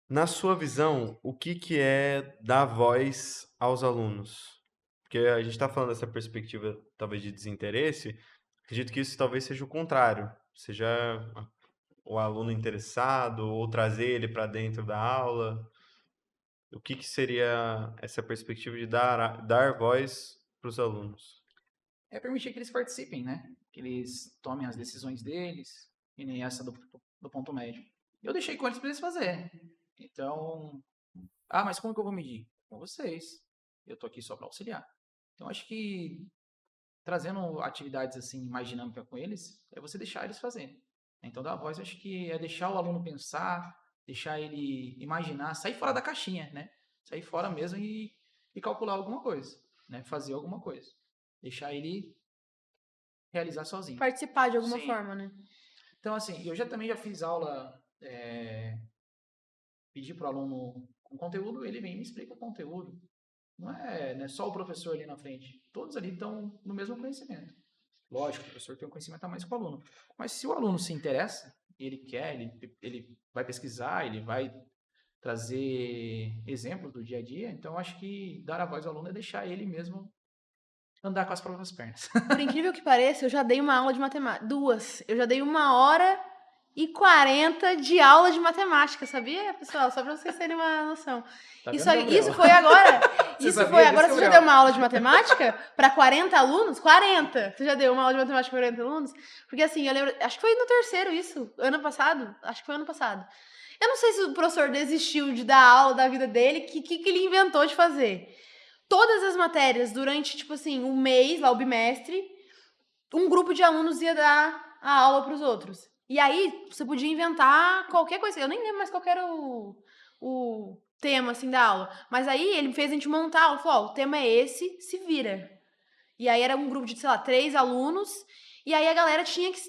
na sua visão, o que é dar voz aos alunos? Porque a gente está falando dessa perspectiva, talvez, de desinteresse. Acredito que isso talvez seja o contrário. Seja o aluno interessado ou trazer ele para dentro da aula. O que seria essa perspectiva de dar voz para os alunos? É permitir que eles participem, né? Que eles tomem as decisões deles, e nem essa do ponto médio. Eu deixei com eles para eles fazerem. Então, mas como que eu vou medir? Com vocês. Eu tô aqui só para auxiliar. Então, acho que trazendo atividades assim mais dinâmicas com eles, é você deixar eles fazerem. Então, dar voz, acho que é deixar o aluno pensar, deixar ele imaginar, sair fora da caixinha, né? Sair fora mesmo e calcular alguma coisa, né? Fazer alguma coisa. Deixar ele realizar sozinho. Participar de alguma Sim. forma, né? Então, assim, eu também já fiz aula, pedir para o aluno um conteúdo, ele vem e me explica o conteúdo. não é só o professor ali na frente. Todos ali estão no mesmo conhecimento. Lógico, o professor tem um conhecimento a mais que o aluno. Mas se o aluno se interessa, ele quer, ele vai pesquisar, ele vai trazer exemplos do dia a dia, então eu acho que dar a voz ao aluno é deixar ele mesmo andar com as próprias pernas. Por incrível que pareça, eu já dei uma aula de matemática. 2. Eu já dei 1h40 de aula de matemática, sabia, pessoal? Só pra vocês terem uma noção. Tá Isso, vendo, aí, Gabriela? isso foi agora? Você Isso sabia foi disso, agora? Você já Gabriela? deu uma aula de matemática para 40 alunos? 40! Você já deu uma aula de matemática para 40 alunos? Porque assim, eu lembro, acho que foi no terceiro isso, ano passado. Acho que foi ano passado. Eu não sei se o professor desistiu de dar aula da vida dele, que ele inventou de fazer. Todas as matérias, durante, tipo assim, um mês, lá o bimestre, um grupo de alunos ia dar a aula para os outros. E aí, você podia inventar qualquer coisa. Eu nem lembro mais qual que era o tema, assim, da aula. Mas aí, ele fez a gente montar a aula. Falou, ó, o tema é esse, se vira. E aí, era um grupo de, sei lá, 3 alunos. E aí, a galera tinha que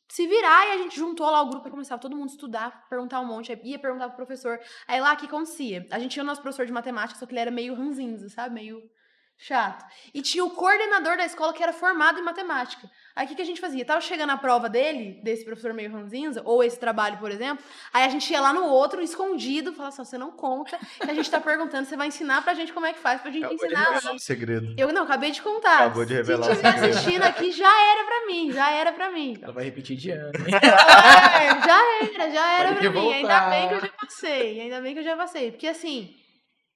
se virar. E a gente juntou lá o grupo e começava todo mundo a estudar, perguntar um monte. Aí ia perguntar pro professor. Aí lá, o que acontecia? A gente tinha o nosso professor de matemática, só que ele era meio ranzinza, sabe? Meio chato. E tinha o coordenador da escola que era formado em matemática. Aí o que a gente fazia? Tava chegando a prova dele, desse professor meio ranzinza, ou esse trabalho, por exemplo, aí a gente ia lá no outro, escondido, falava assim, você não conta, que a gente tá perguntando, você vai ensinar pra gente como é que faz, pra gente Acabou de ensinar. revelar o segredo. Eu não, acabei de contar. Acabou de revelar Se o estiver segredo. assistindo aqui, já era pra mim, já era pra mim. Ela vai repetir de ano. Já era Pode pra mim. voltar. Ainda bem que eu já passei, ainda bem que eu já passei. Porque assim,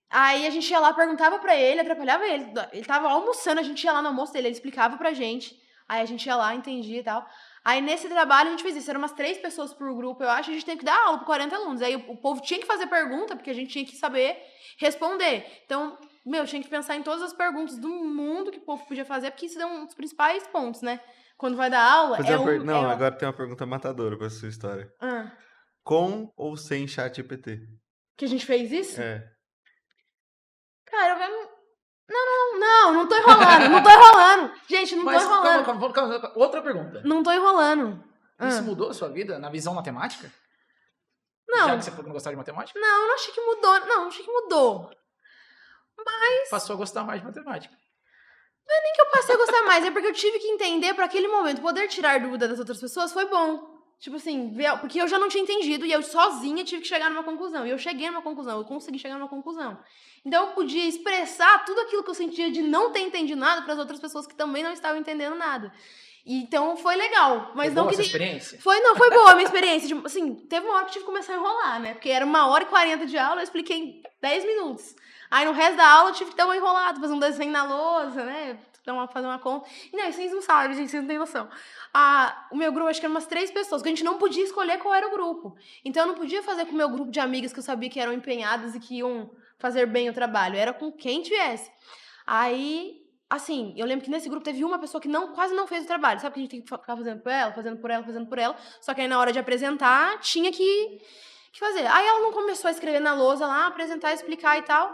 aí a gente ia lá, perguntava pra ele, atrapalhava ele. Ele tava almoçando, a gente ia lá no almoço dele, ele explicava pra gente. Aí a gente ia lá, entendia e tal. Aí nesse trabalho a gente fez isso, eram umas 3 pessoas por grupo, eu acho, a gente tem que dar aula pra 40 alunos. Aí o povo tinha que fazer pergunta, porque a gente tinha que saber responder. Então, tinha que pensar em todas as perguntas do mundo que o povo podia fazer, porque isso é um dos principais pontos, né? Quando vai dar aula, Não, agora tem uma pergunta matadora pra sua história. Ah, Com ou sem chat GPT? que a gente fez isso? É. Cara, não tô enrolando, não tô enrolando. Gente, não Mas tô enrolando. calma. Outra pergunta. Não tô enrolando. Isso mudou a sua vida na visão matemática? Não. Já que você falou que não gostava de matemática? Não, eu não achei que mudou. Não achei que mudou. Passou a gostar mais de matemática. Nem que eu passei a gostar mais, é porque eu tive que entender pra aquele momento. Poder tirar dúvida das outras pessoas foi bom. Tipo assim, porque eu já não tinha entendido e eu sozinha tive que chegar numa conclusão. E eu cheguei numa conclusão, eu consegui chegar numa conclusão. Então eu podia expressar tudo aquilo que eu sentia de não ter entendido nada para as outras pessoas que também não estavam entendendo nada. E, então foi legal, mas Foi não boa essa que experiência? foi boa a minha experiência. Tipo, assim, teve uma hora que eu tive que começar a enrolar, né? Porque era 1h40 de aula, eu expliquei em 10 minutos. Aí no resto da aula eu tive que dar uma enrolada, fazer um desenho na lousa, né? Fazer uma conta. E não, vocês não sabem, gente, vocês não têm noção. O meu grupo, acho que eram umas 3 pessoas, que a gente não podia escolher qual era o grupo. Então eu não podia fazer com o meu grupo de amigas que eu sabia que eram empenhadas e que iam fazer bem o trabalho. Era com quem tivesse. Aí, assim, eu lembro que nesse grupo teve uma pessoa que quase não fez o trabalho. Sabe que a gente tem que ficar fazendo por ela, fazendo por ela, fazendo por ela. Só que aí na hora de apresentar, tinha que fazer. Aí ela não começou a escrever na lousa lá, apresentar, explicar e tal.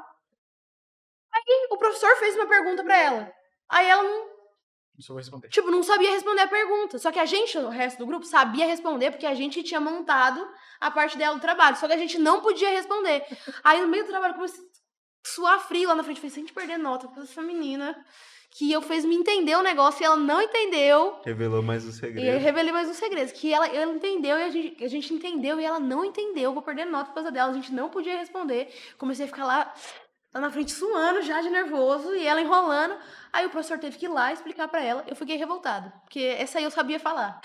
Aí o professor fez uma pergunta pra ela. Aí ela não sabia responder a pergunta. Só que a gente, o resto do grupo, sabia responder, porque a gente tinha montado a parte dela do trabalho. Só que a gente não podia responder. Aí no meio do trabalho eu comecei a suar frio lá na frente. Falei, sem perder nota pra essa menina, que eu fiz me entender o negócio e ela não entendeu. Revelou mais um segredo. E eu revelei mais um segredo, que ela entendeu e a gente entendeu e ela não entendeu. Vou perder nota por causa dela, a gente não podia responder. Comecei a ficar lá na frente suando já de nervoso e ela enrolando. Aí o professor teve que ir lá explicar pra ela. Eu fiquei revoltada, porque essa aí eu sabia falar.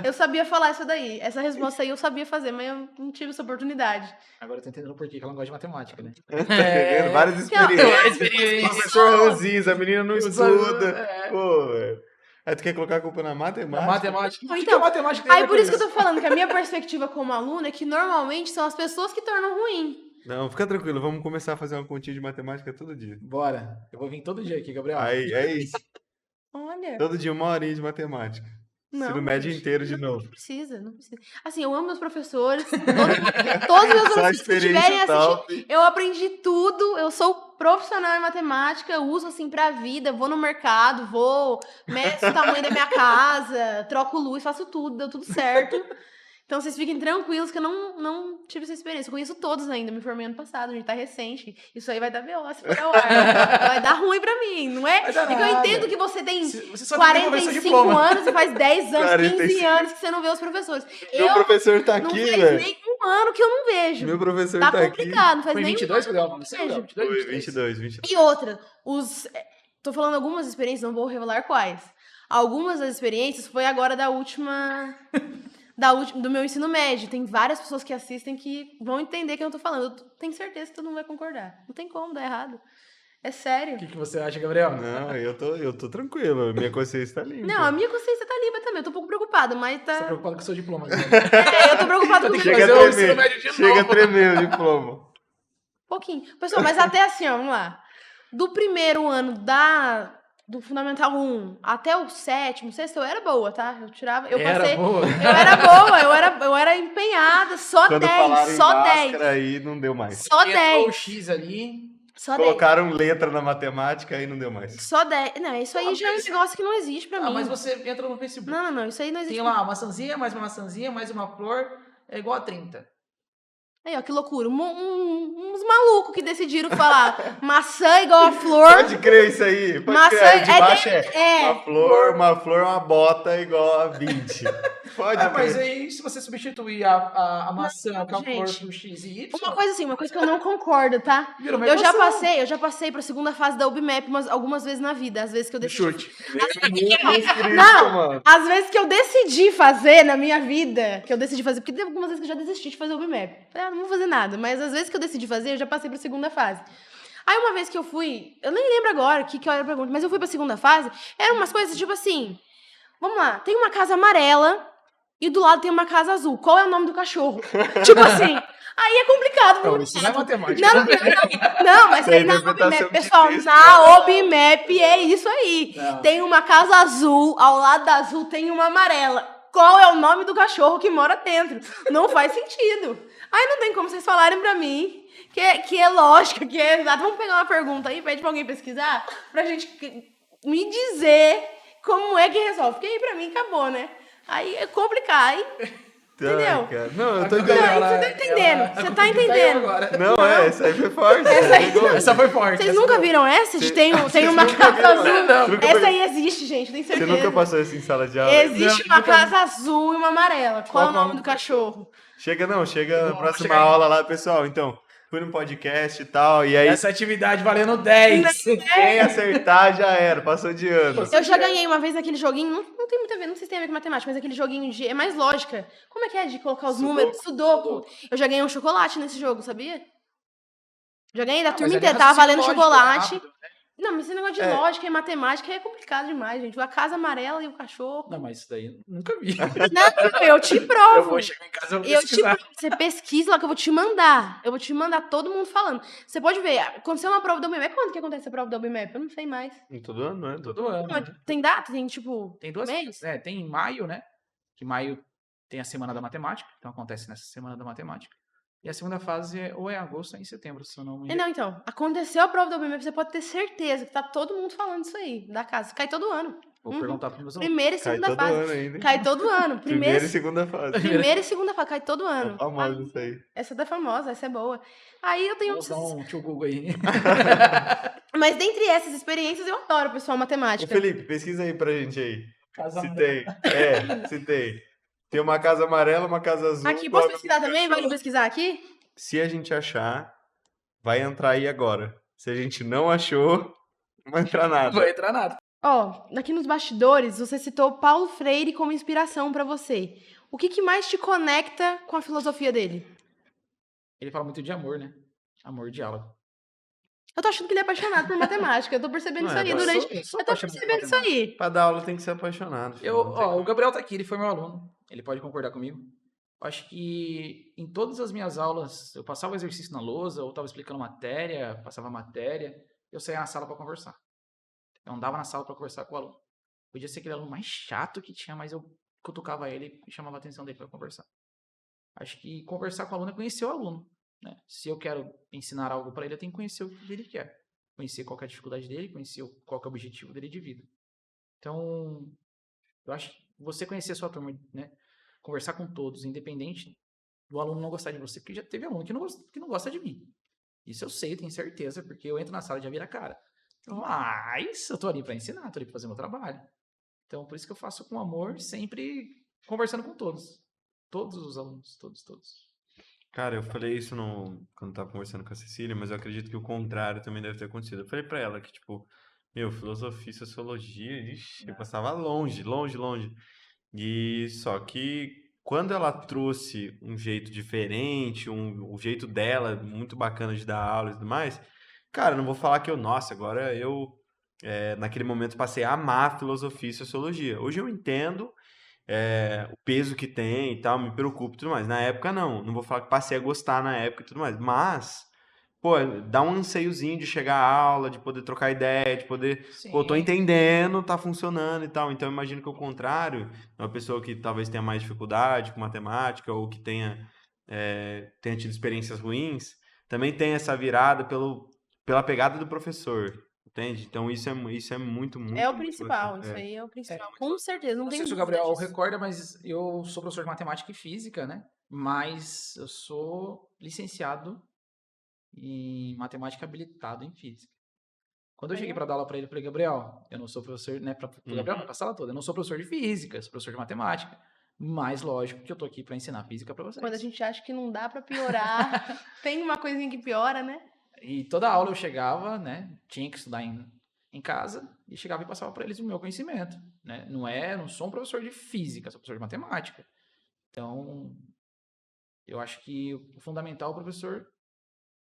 Eu sabia falar essa daí. Essa resposta aí eu sabia fazer, mas eu não tive essa oportunidade. Agora eu tô entendendo por que ela não gosta de matemática, né? Tá entendendo? Várias experiências. Professor ranzinza, a menina não estuda. Pô, velho. Aí tu quer colocar a culpa na matemática? Matemática. O que Então, a matemática tem a aí ver por com isso que eu tô falando que a minha perspectiva como aluna é que normalmente são as pessoas que tornam ruim. Não, fica tranquilo, vamos começar a fazer uma continha de matemática todo dia. Bora. Eu vou vir todo dia aqui, Gabriel. Aí, é isso. Olha. Todo dia 1 horinha de matemática. Não, Ensino médio inteiro de novo. Não precisa. Assim, eu amo meus professores. Todos os meus Só professores que estiverem experiência assistindo. Eu aprendi tudo. Eu sou profissional em matemática. Eu uso, assim, pra vida. Vou no mercado, meço o tamanho da minha casa, troco luz, faço tudo. Deu tudo certo. Então vocês fiquem tranquilos que eu não tive essa experiência. Eu conheço todos ainda, me formei ano passado, a gente tá recente. Isso aí vai dar BO se for ao ar. Vai dar ruim pra mim, não é? Vai dar É que eu nada. entendo que você tem Você só tem que devolver seu 45 diploma. anos e faz 10 anos, 15 45. anos que você não vê os professores. Meu Eu professor tá não aqui, faz velho. nem um ano que eu não vejo. Meu professor Tá tá aqui. complicado, não faz Foi nem 22 um que ano deu? que eu não vejo. 22, Foi 23? 22. E outra, tô falando algumas experiências, não vou revelar quais. Algumas das experiências foi agora da última do meu ensino médio. Tem várias pessoas que assistem que vão entender que eu tô falando. Eu tenho certeza que todo mundo vai concordar. Não tem como dar errado. É sério. O que você acha, Gabriel? Não, eu tô tranquilo. Minha consciência tá limpa. Não, a minha consciência tá limpa também. Eu tô um pouco preocupada, mas Você tá tá. preocupado com o seu diploma. Né? Eu tô preocupada com o meu Chega a fazer o ensino tremer. médio de Chega a novo. tremer o diploma. pouquinho. Pessoal, mas até assim, ó, vamos lá. Do primeiro ano do Fundamental 1 até o sétimo, sexto, eu era boa, tá? Eu tirava, eu Era passei. boa. Eu era boa, eu era empenhada, só Quando 10, falaram em só 10. máscara aí, não deu mais. Só Entrou o 10. X ali. Só 10. Colocaram letra na matemática aí não deu mais. Só 10. Não, isso aí já é um negócio que não existe pra mim. Mas você entra no Facebook. Não, isso aí não existe. Tem lá uma maçãzinha, mais uma maçãzinha, mais uma flor, é igual a 30. Aí, ó, que loucura. Uns malucos que decidiram falar maçã igual a flor. Pode crer isso aí. Pode Maçã crer. De baixo é. uma flor, uma bota igual a 20. Pode crer. Mas aí, se você substituir a maçã com a flor gente. do X e Y, Uma coisa que eu não concordo, tá? vira uma Eu já equação. passei pra segunda fase da UBMAP algumas vezes na vida. Às vezes que eu Do decidi. chute. Não, mano. às vezes que eu decidi fazer na minha vida, porque teve algumas vezes que eu já desisti de fazer o UBMAP. Falei, não vou fazer nada. Mas às vezes que eu decidi fazer, eu já passei pra segunda fase. Aí uma vez que eu fui, eu nem lembro agora que era a pergunta, mas eu fui pra segunda fase, eram umas coisas tipo assim, vamos lá, tem uma casa amarela e do lado tem uma casa azul. Qual é o nome do cachorro? Tipo assim, aí é complicado. Não, isso não é matemática. Não, mas Isso é aí na interpretação OBMAP, de pessoal, texto, na OBMAP é isso aí. Não. Tem uma casa azul, ao lado da azul tem uma amarela. Qual é o nome do cachorro que mora dentro? Não faz sentido. Aí não tem como vocês falarem pra mim que é lógica, que é exato. Vamos pegar uma pergunta aí, pede pra alguém pesquisar, pra gente me dizer como é que resolve. Porque aí pra mim acabou, né? Aí é complicado. Aí, entendeu? Ai, cara. Não, eu tô Não, entendendo. Você tá entendendo, você tá entendendo. Agora. Não, essa aí foi forte. Essa foi forte. Vocês essa nunca foi. viram essa? De tem Vocês uma nunca casa viram, azul. né? Não. Nunca Essa foi- aí existe, gente, tenho Você certeza. nunca passou isso em sala de aula? Existe Não, uma nunca casa azul e uma amarela. Qual é o nome do cachorro? Chega na Vamos próxima chegar aí. aula lá, pessoal. Então, fui no podcast e tal, e aí Essa atividade valendo 10. quem acertar já era, passou de ano. Eu já ganhei uma vez naquele joguinho, não tem muito a ver, não sei se tem a ver com matemática, mas aquele joguinho é mais lógica. Como é que é de colocar os números? Sudoku. Eu já ganhei um chocolate nesse jogo, sabia? Já ganhei da turma inteira, tava valendo chocolate. Não, mas esse negócio de lógica e matemática é complicado demais, gente. A casa amarela e o cachorro. Não, mas isso daí eu nunca vi. Não, eu te provo. Eu vou chegar em casa e vou pesquisar. Você pesquisa lá que eu vou te mandar. Eu vou te mandar todo mundo falando. Você pode ver, aconteceu uma prova da UBMAP. Quando que acontece a prova da UBMAP? Eu não sei mais. Em todo ano, não é? Todo ano. Não, né? tem data? Tem, tipo, Tem duas mês? tem em maio, né? Que maio tem a Semana da Matemática, então acontece nessa Semana da Matemática. E a segunda fase ou é em agosto ou é em setembro, se eu não me engano. Não, então, aconteceu a prova da UBMAP, você pode ter certeza que tá todo mundo falando isso aí, da casa. Cai todo ano. Vou perguntar para meus alunos. Primeira e Cai segunda todo fase. ano ainda. Cai todo ano. Primeira e segunda fase. Primeira e segunda fase, cai todo ano. É famoso isso aí. Essa é famosa, essa é boa. Aí eu tenho... Vamos dar um tio Google aí. Mas dentre essas experiências, eu adoro, pessoal, Ô, matemática. Felipe, pesquisa aí pra gente aí. Casa Se amarela. tem. Se tem. Tem uma casa amarela, uma casa azul. Aqui, igual posso a pesquisar do também? cachorro. Vai pesquisar aqui? Se a gente achar, vai entrar aí agora. Se a gente não achou, não vai entrar Não nada. vai entrar nada. Ó, aqui nos bastidores, você citou Paulo Freire como inspiração pra você. O que mais te conecta com a filosofia dele? Ele fala muito de amor, né? Amor de aula. Eu tô achando que ele é apaixonado por matemática. Eu tô percebendo Não, isso aí eu durante... sou Eu tô apaixonado por percebendo isso aí. Pra dar aula tem que ser apaixonado. filho, não tem O Gabriel tá aqui, ele foi meu aluno. Ele pode concordar comigo. Acho que em todas as minhas aulas, eu passava o exercício na lousa, ou estava explicando matéria, passava matéria, eu saía na sala para conversar. Eu andava na sala para conversar com o aluno. Podia ser aquele aluno mais chato que tinha, mas eu cutucava ele e chamava a atenção dele para conversar. Acho que conversar com o aluno é conhecer o aluno. Né? Se eu quero ensinar algo para ele, eu tenho que conhecer o que ele quer. Conhecer qual que é a dificuldade dele, conhecer qual que é o objetivo dele de vida. Então, eu acho que você conhecer a sua turma, né? conversar com todos, independente do aluno não gostar de você, porque já teve aluno que não gosta de mim. Isso eu sei, tenho certeza, porque eu entro na sala e já vira a cara. Mas eu tô ali para ensinar, tô ali para fazer meu trabalho. Então, por isso que eu faço com amor, sempre conversando com todos. Todos os alunos, todos. Cara, eu falei isso quando tava conversando com a Cecília, mas eu acredito que o contrário também deve ter acontecido. Eu falei pra ela que, tipo, meu, filosofia e sociologia, ixi, eu passava longe, longe, longe. E só que quando ela trouxe um jeito diferente, o jeito dela, muito bacana de dar aula e tudo mais, cara, eu não vou falar que nossa, agora naquele momento, passei a amar filosofia e sociologia. Hoje eu entendo o peso que tem e tal, me preocupa e tudo mais. Na época, não vou falar que passei a gostar na época e tudo mais, mas, pô, dá um anseiozinho de chegar à aula, de poder trocar ideia, de poder, pô, tô Sim. entendendo, tá funcionando e tal. Então, eu imagino que o contrário, uma pessoa que talvez tenha mais dificuldade com matemática ou que tenha tido experiências ruins, também tem essa virada pela pegada do professor, entende? Então, isso é muito, É muito, o muito principal, bacana. isso É. aí é o É, principal. Com certeza, não não sei tenho se o dúvida Gabriel disso. recorda, mas eu sou professor de matemática e física, né? Mas eu sou licenciado em matemática habilitado em física. Quando eu Aí, cheguei ó. para dar aula para ele, eu falei, Gabriel, eu não sou professor, né, para o Gabriel, não, pra sala toda, eu não sou professor de física, sou professor de matemática, mas lógico que eu tô aqui para ensinar física para Quando a vocês. gente acha que não dá pra piorar, tem uma coisinha que piora, né? E toda aula eu chegava, né, tinha que estudar em casa, e chegava e passava para eles o meu conhecimento, né? Não sou um professor de física, sou professor de matemática. Então, eu acho que o fundamental é o professor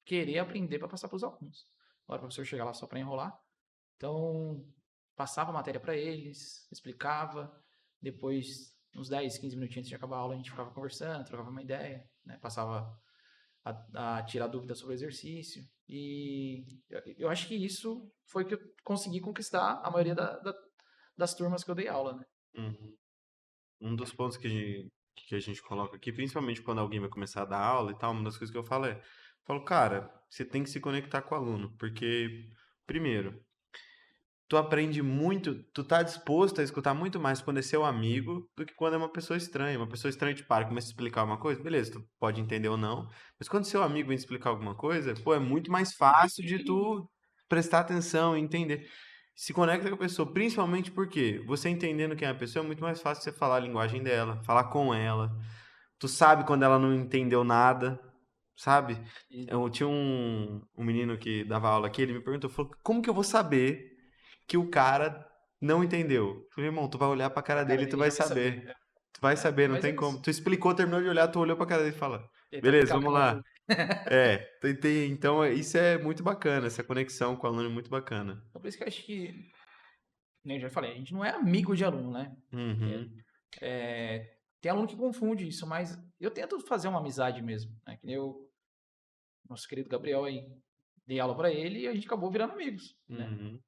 querer aprender para passar para os alunos. Agora o professor chegar lá só para enrolar. Então, passava a matéria para eles, explicava, depois, uns 10, 15 minutinhos antes de acabar a aula, a gente ficava conversando, trocava uma ideia, né? Passava a tirar dúvidas sobre o exercício. E eu acho que isso foi que eu consegui conquistar a maioria das turmas que eu dei aula, né? Uhum. Um dos pontos que a gente coloca aqui, principalmente quando alguém vai começar a dar aula e tal, uma das coisas que eu falo cara, você tem que se conectar com o aluno, porque, primeiro, tu aprende muito, tu tá disposto a escutar muito mais quando é seu amigo do que quando é uma pessoa estranha. Uma pessoa estranha te para, começa a explicar uma coisa, beleza, tu pode entender ou não, mas quando seu amigo vem explicar alguma coisa, pô, é muito mais fácil de tu prestar atenção e entender. Se conecta com a pessoa, principalmente porque você entendendo quem é a pessoa, é muito mais fácil você falar a linguagem dela, falar com ela. Tu sabe quando ela não entendeu nada, sabe? E, Eu tinha um menino que dava aula aqui, ele me perguntou, falou, como que eu vou saber que o cara não entendeu? Eu falei, irmão, tu vai olhar pra cara a cara dele e tu dele vai já vai saber. saber. Tu vai saber, não Mas é tem isso. como. Tu explicou, terminou de olhar, tu olhou pra cara dele e fala, Ele tá beleza, brincando com vamos a lá. boca. Então isso é muito bacana, essa conexão com o aluno é muito bacana. Então, por isso que eu acho que, nem eu já falei, a gente não é amigo de aluno, né? Uhum, Tem aluno que confunde isso, mas eu tento fazer uma amizade mesmo, né? Que nem nosso querido Gabriel aí, dei aula pra ele e a gente acabou virando amigos, né? uhum.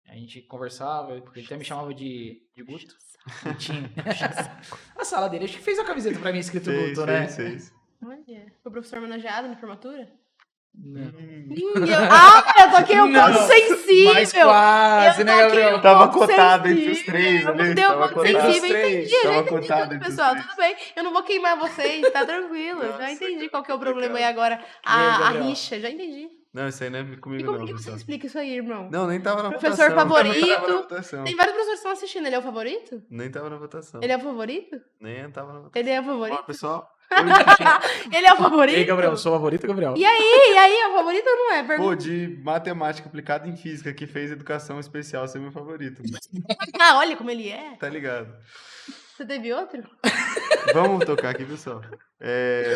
A gente conversava, ele até me chamava de Guto, Gutinho. Puxa saco. A sala dele, acho que fez uma camiseta pra mim escrito Fez, Guto, fez, né? fez. Olha, foi professor homenageado na formatura? Não. Ih, eu toquei um ponto Não, sensível. mas quase, Eu né, toquei Gabriel? um Tava ponto cotado entre os três sensível. ali, Deu um tava ponto cotado. Entre os sensível. três. Entendi, eu já Tava entendi cotado tudo, entre os pessoal. três. Tudo bem. Eu não vou queimar vocês, tá tranquilo. Já Nossa, entendi qual que é o problema aí complicado. agora. E aí, A Gabriel? rixa, já entendi. Não, isso aí não é E comigo como não, que você pessoal. explica isso aí, irmão? Não, nem tava na Professor votação. Nem tava na favorito. votação. Tem vários professores que estão assistindo. Ele é o favorito? Nem tava na votação. Ele é o favorito? Nem tava na votação. Ele é o Ó, favorito? pessoal. Ele é o E aí, favorito? Gabriel, sou o favorito, Gabriel? E aí, é o favorito ou não é? Pô, Pergunta. de matemática aplicada em física, que fez educação especial ser meu favorito. Ah, olha como ele é. Tá ligado? Você teve outro? Vamos tocar aqui, pessoal.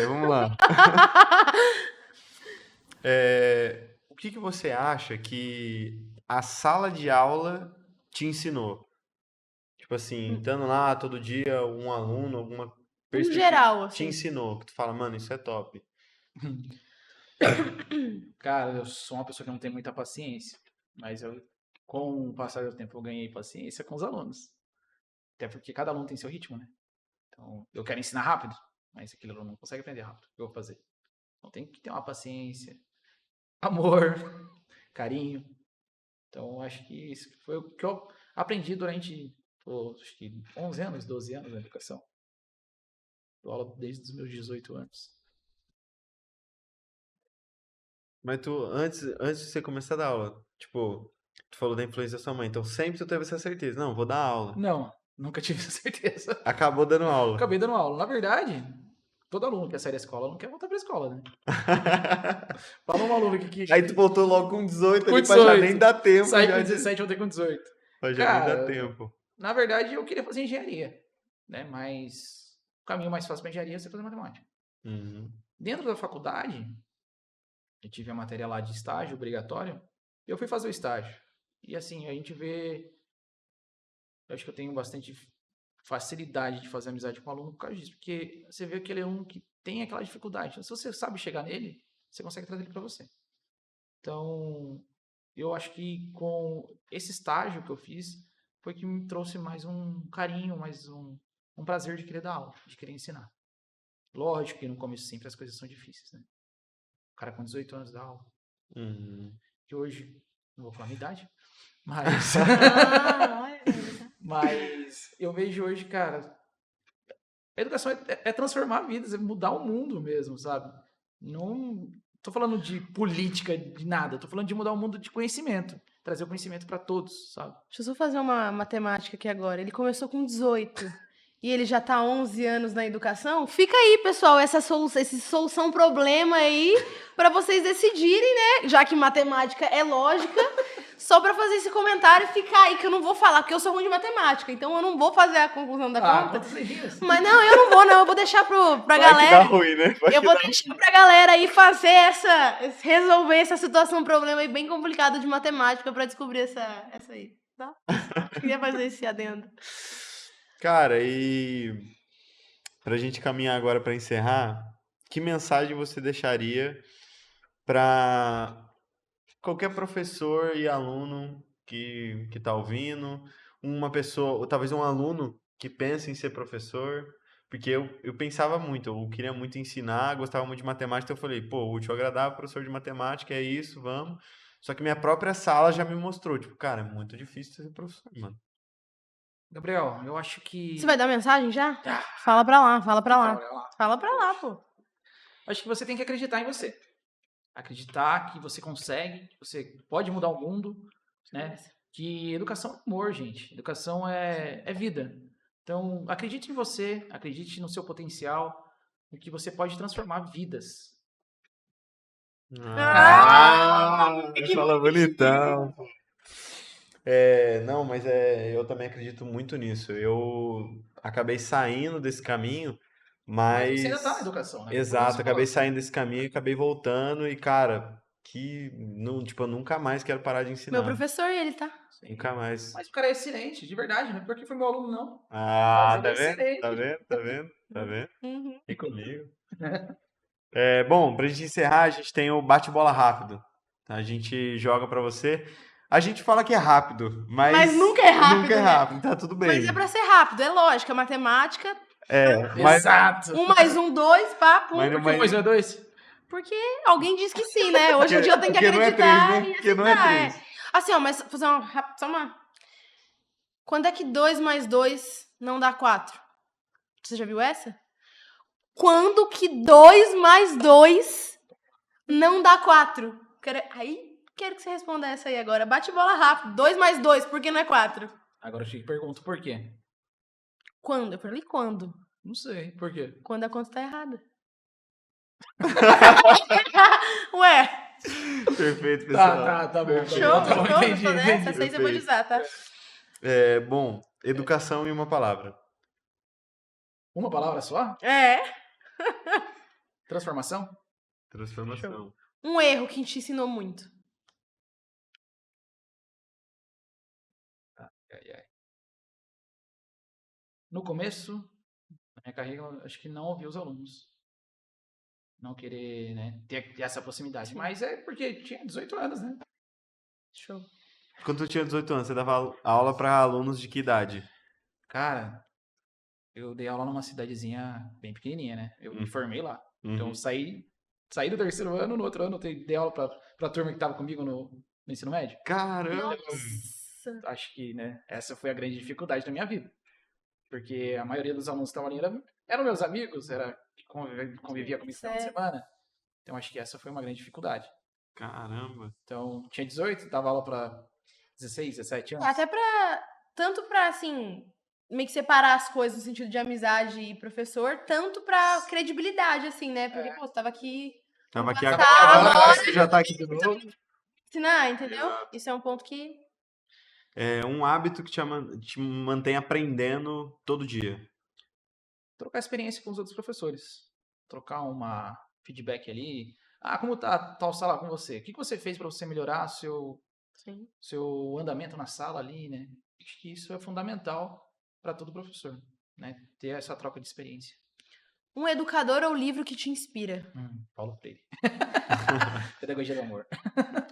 Vamos lá. O que você acha que a sala de aula te ensinou? Tipo assim, estando lá todo dia, um aluno, alguma No perspectiva geral, te assim. ensinou, que tu fala, mano, isso é top. Cara, eu sou uma pessoa que não tem muita paciência, mas com o passar do tempo, eu ganhei paciência com os alunos. Até porque cada aluno tem seu ritmo, né? Então, eu quero ensinar rápido, mas aquele aluno não consegue aprender rápido. O que eu vou fazer? Então, tem que ter uma paciência, amor, carinho. Então, acho que isso foi o que eu aprendi durante, acho que 11 anos, 12 anos na educação. Dou aula desde os meus 18 anos. Mas tu, antes de você começar a dar aula, tipo, tu falou da influência da sua mãe, então sempre tu teve essa certeza. Não, vou dar aula. Não, nunca tive essa certeza. Acabou dando aula. Acabei dando aula. Na verdade, todo aluno que quer sair da escola não quer voltar pra escola, né? Fala um aluno que Aí tu voltou logo com 18 Com ali pra já 18. nem dar tempo. sai já com de- 17, voltei com 18. Pra já nem dar Cara, tempo. na verdade, eu queria fazer engenharia, né? Mas o caminho mais fácil pra engenharia é você fazer matemática. Uhum. Dentro da faculdade, eu tive a matéria lá de estágio obrigatório, eu fui fazer o estágio. E assim, a gente vê. Eu acho que eu tenho bastante facilidade de fazer amizade com o aluno por causa disso, porque você vê aquele aluno que tem aquela dificuldade. Então, se você sabe chegar nele, você consegue trazer ele para você. Então, eu acho que com esse estágio que eu fiz, foi que me trouxe mais um carinho, mais um prazer de querer dar aula, de querer ensinar. Lógico que no começo sempre as coisas são difíceis, né? O cara com 18 anos dá aula. Uhum. Que hoje, não vou falar a minha idade, mas, Olha. mas eu vejo hoje, cara, a educação é transformar vidas, é mudar o mundo mesmo, sabe? Não tô falando de política, de nada, tô falando de mudar o mundo de conhecimento, trazer o conhecimento para todos, sabe? Deixa eu só fazer uma matemática aqui agora. Ele começou com 18 e ele já tá há 11 anos na educação. Fica aí, pessoal, esse solução problema aí para vocês decidirem, né? Já que matemática é lógica, só para fazer esse comentário e ficar aí que eu não vou falar, porque eu sou ruim de matemática, então eu não vou fazer a conclusão da conta. quantas linhas? Mas não, eu não vou, não. Eu vou deixar pra Vai galera. que dá ruim, né? Vai Eu que vou dá- deixar pra galera aí resolver essa situação, problema aí bem complicado de matemática pra descobrir essa aí, tá? Queria fazer esse adendo. Cara, e pra gente caminhar agora pra encerrar, que mensagem você deixaria pra qualquer professor e aluno que tá ouvindo, uma pessoa, ou talvez um aluno que pensa em ser professor, porque eu pensava muito, eu queria muito ensinar, gostava muito de matemática, então eu falei, pô, útil, agradável, professor de matemática, é isso, vamos. Só que minha própria sala já me mostrou, tipo, cara, é muito difícil ser professor, mano. Gabriel, eu acho que... Você vai dar mensagem já? Ah, Fala pra lá, fala pra lá. olha lá. Fala pra lá, pô. Acho que você tem que acreditar em você. Acreditar que você consegue, que você pode mudar o mundo, né? Que educação é amor, gente. Educação é vida. Então, acredite em você, acredite no seu potencial, no que você pode transformar vidas. Fala bonitão. Não, mas eu também acredito muito nisso. Eu acabei saindo desse caminho, Mas você ainda mas está na educação, né? exato, acabei saindo desse caminho e acabei voltando e cara, que não, tipo, eu nunca mais quero parar de Meu ensinar. professor e ele, tá? Nunca mais. Mas o cara é excelente, de verdade, não é porque foi meu aluno, não. Ah, Mas tá ele é vendo? excelente. Tá vendo? Tá vendo? Tá vendo? Uhum. E comigo. Bom, pra gente encerrar, a gente tem o bate-bola rápido. A gente joga pra você. A gente fala que é rápido, Mas nunca é rápido, nunca é né? rápido, tá tudo bem. Mas é pra ser rápido, é lógico, é matemática. Mas, Exato. 1 mais 1, 2, papo. Mas não- Por que mais um é dois? Porque alguém diz que sim, né? Hoje em dia eu tenho que porque não é acreditar. três, né? E Porque não é aceitar, três. Assim, ó, mas fazer só uma. Quando é que 2 mais 2 não dá 4? Você já viu essa? Quando que 2 mais 2 não dá 4? Quero que você responda essa aí agora. Bate bola rápido. 2 mais 2, por que não é 4? Agora eu te pergunto por quê. Quando? Eu falei quando? Não sei, por quê? Quando a conta tá errada. Ué, Perfeito, pessoal. Tá bom. show, Tá bom, show. entendi, Essa aí você Perfeito. pode usar, tá? Bom, educação em uma palavra. Uma palavra só? É. Transformação? Transformação. Um erro que te ensinou muito. Ai, ai. No começo, na minha carreira, eu acho que não ouvi os alunos. Não querer, né, ter essa proximidade. Sim. Mas é porque tinha 18 anos, né? Show. Quando tu tinha 18 anos, você dava aula pra alunos de que idade? Cara, eu dei aula numa cidadezinha bem pequenininha, né? Eu me formei lá. Então, Uhum. eu saí do terceiro ano, no outro ano eu dei aula pra turma que tava comigo no ensino médio. Caramba! Nossa. Acho que, né, essa foi a grande dificuldade da minha vida. Porque a maioria dos alunos que estavam ali era eram meus amigos, era que convivia comigo no final de Certo. semana. Então acho que essa foi uma grande dificuldade. Caramba. Então, tinha 18, dava aula para 16, 17 anos. Até tanto pra, assim, meio que separar as coisas no sentido de amizade e professor, tanto pra credibilidade, assim, né? Porque, pô, você tava aqui Tava aqui passado, agora, você já tá aqui de novo. ensinar, entendeu? Exato. Isso é um ponto que... É um hábito que te mantém aprendendo todo dia. Trocar experiência com os outros professores. Trocar uma feedback ali. Ah, como tá tal sala com você? O que você fez para você melhorar Sim. seu andamento na sala ali, né? Acho que isso é fundamental para todo professor, né? Ter essa troca de experiência. Um educador ou livro que te inspira? Paulo Freire. Pedagogia do amor.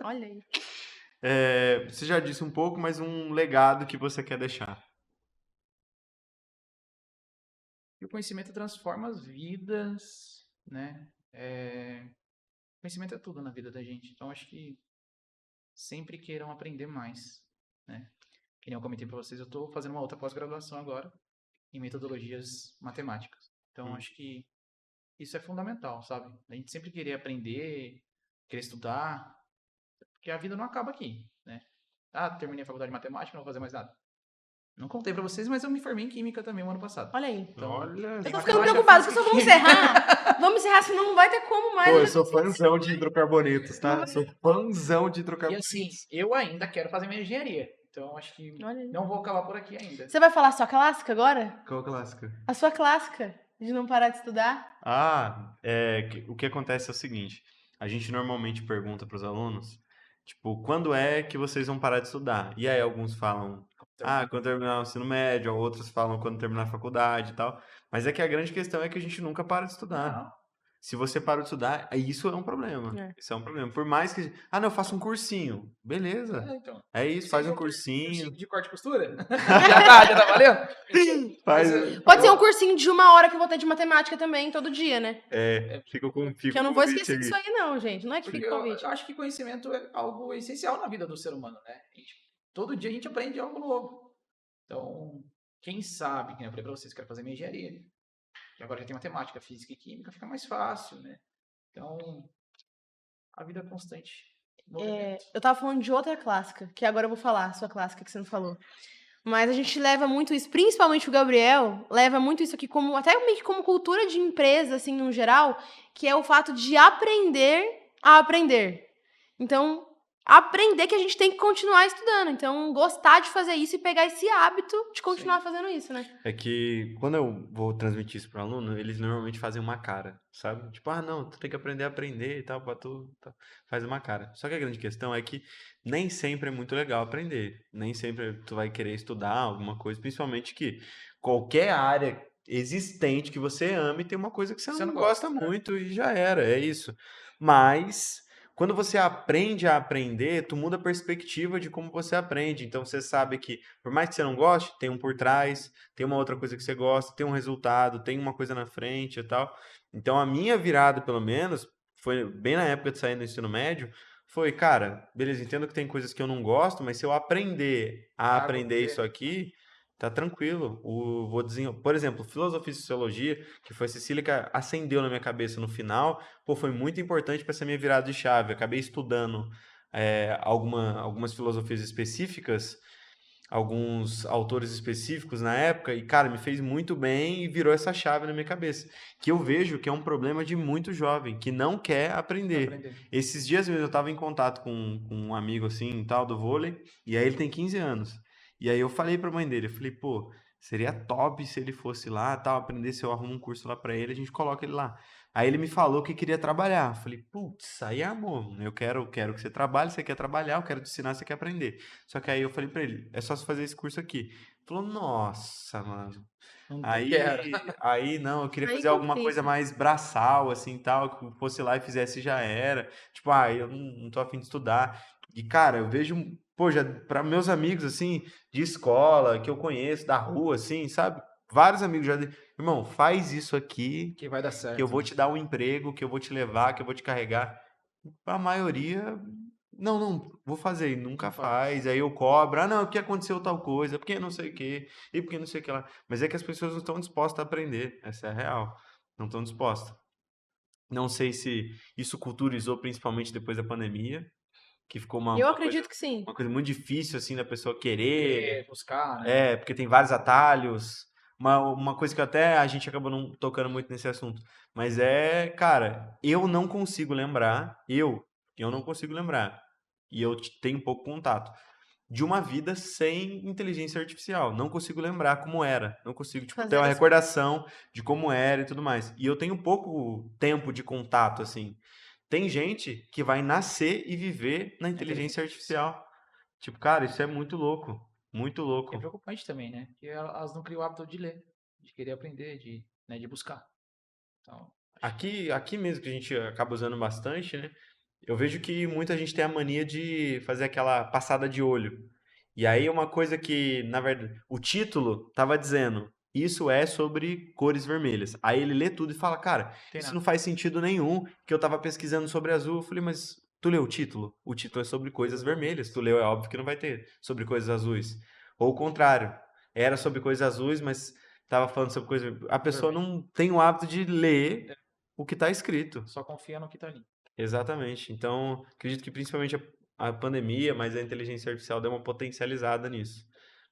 Olha aí. Você já disse um pouco, mas um legado que você quer deixar. E o conhecimento transforma as vidas, né? Conhecimento é tudo na vida da gente. Então, acho que sempre queiram aprender mais, né? Que nem eu comentei para vocês, eu estou fazendo uma outra pós-graduação agora em metodologias matemáticas. Então, acho que isso é fundamental, sabe? A gente sempre querer aprender, querer estudar, porque a vida não acaba aqui, né? Ah, terminei a faculdade de matemática, não vou fazer mais nada. Não contei pra vocês, mas eu me formei em química também no ano passado. Olha aí. Então, Olha. Eu tem tô ficando matemática, preocupada, porque física só vamos encerrar. Vamos encerrar, senão não vai ter como mais. Pô, Eu eu já sou fãzão de hidrocarbonetos, tá? Não. Sou fãzão de E hidrocarbonetos. assim, eu ainda quero fazer minha engenharia. Então, acho que Olha aí. não vou acabar por aqui ainda. Você vai falar a sua clássica agora? Qual clássica? A sua clássica de não parar de estudar? O que acontece é o seguinte. A gente normalmente pergunta para os alunos, tipo, quando é que vocês vão parar de estudar? E aí alguns falam, quando terminar o ensino médio, outros falam quando terminar a faculdade e tal. Mas é que a grande questão é que a gente nunca para de estudar. Não. Se você para de estudar, isso é um problema. É. Isso é um problema. Por mais que... não, eu faço um cursinho. Beleza. Então. É isso, faz um cursinho. Cursinho de corte e costura? já tá valendo? Faz... Pode ser um cursinho de 1 hora que eu vou ter de matemática também, todo dia, né? Fica com Que eu não vou esquecer disso aí, não, gente. Não é que Porque fica eu convite. acho que conhecimento é algo essencial na vida do ser humano, né? Todo dia a gente aprende algo novo. Então, quem sabe, que eu falei pra vocês, quero fazer minha engenharia. E agora já tem matemática, física e química, fica mais fácil, né? Então, a vida é constante. Eu tava falando de outra clássica, que agora eu vou falar, a sua clássica que você não falou. Mas a gente leva muito isso, principalmente o Gabriel, leva muito isso aqui como, até meio que como cultura de empresa, assim, no geral, que é o fato de aprender a aprender. Então, aprender que a gente tem que continuar estudando. Então, gostar de fazer isso e pegar esse hábito de continuar fazendo isso, né? É que quando eu vou transmitir isso para o aluno, eles normalmente fazem uma cara, sabe? Tipo, não, tu tem que aprender a aprender e tal, pra tu faz uma cara. Só que a grande questão é que nem sempre é muito legal aprender. Nem sempre tu vai querer estudar alguma coisa, principalmente que qualquer área existente que você ame tem uma coisa que você não gosta muito e já era, é isso. Mas quando você aprende a aprender, tu muda a perspectiva de como você aprende. Então você sabe que, por mais que você não goste, tem um por trás, tem uma outra coisa que você gosta, tem um resultado, tem uma coisa na frente e tal. Então a minha virada, pelo menos, foi bem na época de sair do ensino médio, foi, cara, beleza, entendo que tem coisas que eu não gosto, mas se eu aprender a aprender isso aqui, tá tranquilo. Por exemplo, filosofia e sociologia, que foi a Cecília que acendeu na minha cabeça no final, foi muito importante para essa minha virada de chave. Eu acabei estudando algumas filosofias específicas, alguns autores específicos na época, e, cara, me fez muito bem e virou essa chave na minha cabeça. Que eu vejo que é um problema de muito jovem, que não quer aprender. Esses dias mesmo eu estava em contato com um amigo, assim, tal, do vôlei, e aí ele tem 15 anos. E aí eu falei pra mãe dele, eu falei, seria top se ele fosse lá, tal, aprender, se eu arrumo um curso lá pra ele, a gente coloca ele lá. Aí ele me falou que queria trabalhar. Eu falei, putz, aí é amor, eu quero que você trabalhe, você quer trabalhar, eu quero te ensinar, você quer aprender. Só que aí eu falei pra ele, é só você fazer esse curso aqui. Ele falou, nossa, mano. Aí não, eu queria fazer alguma coisa mais braçal, assim, tal, que fosse lá e fizesse já era. Tipo, eu não tô afim de estudar. E, cara, eu vejo, já para meus amigos, assim, de escola, que eu conheço, da rua, assim, sabe? Vários amigos já... Irmão, faz isso aqui, que vai dar certo. Que eu vou te dar um emprego, que eu vou te levar, que eu vou te carregar. A maioria Não, vou fazer, e nunca Não faz. Aí eu cobro, não, é porque aconteceu tal coisa, é porque não sei o quê, e porque não sei o que lá. Mas é que as pessoas não estão dispostas a aprender, essa é a real. Não estão dispostas. Não sei se isso culturizou principalmente depois da pandemia, que ficou Eu acredito que sim. uma coisa muito difícil, assim, da pessoa querer. Buscar, né? Porque tem vários atalhos. Uma coisa que até a gente acabou não tocando muito nesse assunto. Mas cara, eu não consigo lembrar, eu não consigo lembrar, e eu tenho pouco contato, de uma vida sem inteligência artificial. Não consigo lembrar como era. Não consigo, tipo, ter Fazer uma essa- recordação de como era e tudo mais. E eu tenho pouco tempo de contato, assim. Tem gente que vai nascer e viver na inteligência artificial. Tipo, cara, isso é muito louco. Muito É louco. preocupante também, né? Porque elas não criam o hábito de ler, de querer aprender, né, de buscar. Então, acho que Aqui mesmo que a gente acaba usando bastante, né? Eu vejo que muita gente tem a mania de fazer aquela passada de olho. E aí uma coisa que, na verdade, o título tava dizendo, isso é sobre cores vermelhas. Aí ele lê tudo e fala, cara, tem isso nada. não faz sentido nenhum, que eu tava pesquisando sobre azul. Eu falei, mas tu leu o título? O título é sobre coisas vermelhas. Tu leu, é óbvio que não vai ter sobre coisas azuis. Ou o contrário, era sobre coisas azuis, mas tava falando sobre coisas. A pessoa Vermelho. não tem o hábito de ler o que tá escrito. Só confia no que tá ali. Exatamente. Então, acredito que principalmente a pandemia, mas a inteligência artificial deu uma potencializada nisso.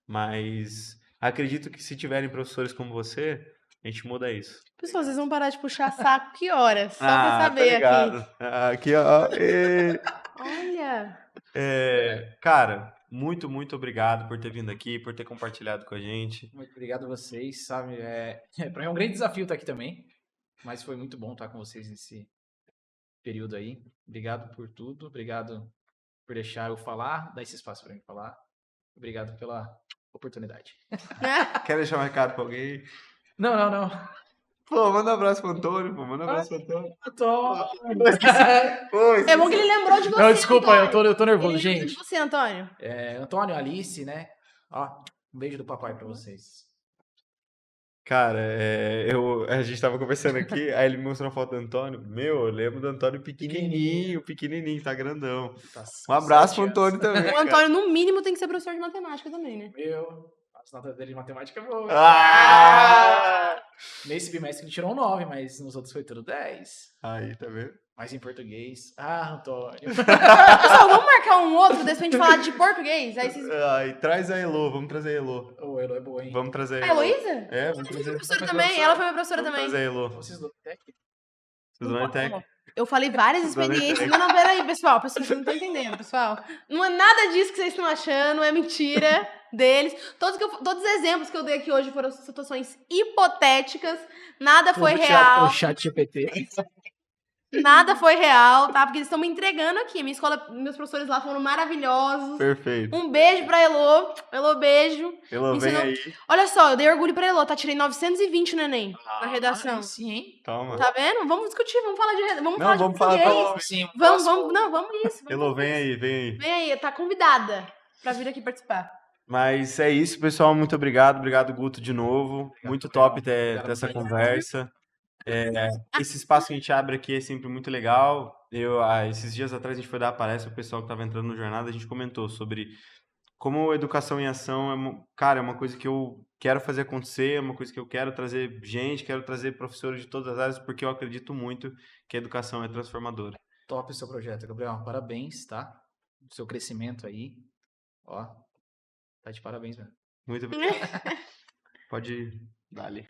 Mas acredito que se tiverem professores como você, a gente muda isso. Pessoal, vocês vão parar de puxar saco que horas? Só pra Ah, tá saber aqui. ligado. Aqui, ó. Olha. Cara, muito obrigado por ter vindo aqui, por ter compartilhado com a gente. Muito obrigado a vocês, sabe? Para mim é um grande desafio estar aqui também, mas foi muito bom estar com vocês nesse período aí. Obrigado por tudo, obrigado por deixar eu falar, dar esse espaço para mim falar. Obrigado pela oportunidade. Quer deixar um recado pra alguém? Não. Pô, manda um abraço pro Antônio, pô. Manda um abraço pro Antônio. Eu tô... Pô, É bom que ele lembrou de você. Não, desculpa, Antônio. eu tô nervoso, Ele lembrou gente. de você, Antônio. Antônio, Alice, né? Ó, um beijo do papai para vocês. Cara, a gente tava conversando aqui, aí ele me mostrou uma foto do Antônio. Meu, eu lembro do Antônio pequenininho, tá grandão. Tá Um abraço pro 7 anos. Antônio também, O cara. Antônio, no mínimo, tem que ser professor de matemática também, né? As notas dele de matemática é boa. Ah! Nesse bimestre ele tirou um 9, mas nos outros foi tudo 10. Aí, tá vendo? Mas em português. Ah, Antônio. Pessoal, vamos marcar um outro desse pra gente falar de português? Aí vocês... Aí, traz a Elo, vamos trazer a Elo. O Elo é boa, hein? Vamos trazer a A Elo. Heloísa? É, vamos Ela foi trazer. minha professora Foi também. professora? Ela foi minha professora Vamos também. trazer a Elo. Vocês do Tec? Vocês vão até. Eu falei várias experiências. Não, peraí, pessoal. Vocês não estão entendendo, pessoal. Não é nada disso que vocês estão achando, é mentira deles. Todos os exemplos que eu dei aqui hoje foram situações hipotéticas. Nada foi real. O chat GPT. Nada foi real, tá? Porque eles estão me entregando aqui. Minha escola, meus professores lá foram maravilhosos. Perfeito. Um beijo pra Elô. Elô, beijo. Elo, vem Ensinou- aí. Olha só, eu dei orgulho pra Elô, tá? Tirei 920 no Enem, na redação. Ah, sim, hein? Toma. Tá vendo? Vamos discutir, vamos falar de Não, falar de vamos falar português. Sim, Vamos isso. Elo, vem aí, vem aí. Vem aí, tá convidada pra vir aqui participar. Mas é isso, pessoal. Muito obrigado. Obrigado, Guto, de novo. Muito top ter Obrigado essa por conversa. Esse espaço que a gente abre aqui é sempre muito legal. Esses dias atrás a gente foi dar a palestra, o pessoal que estava entrando no Jornada, a gente comentou sobre como educação em ação cara, é uma coisa que eu quero fazer acontecer, é uma coisa que eu quero trazer gente, quero trazer professores de todas as áreas, porque eu acredito muito que a educação é transformadora. Top o seu projeto, Gabriel. Parabéns, tá? O seu crescimento aí. Ó, tá de parabéns, velho. Muito obrigado. Pode ir. Dali.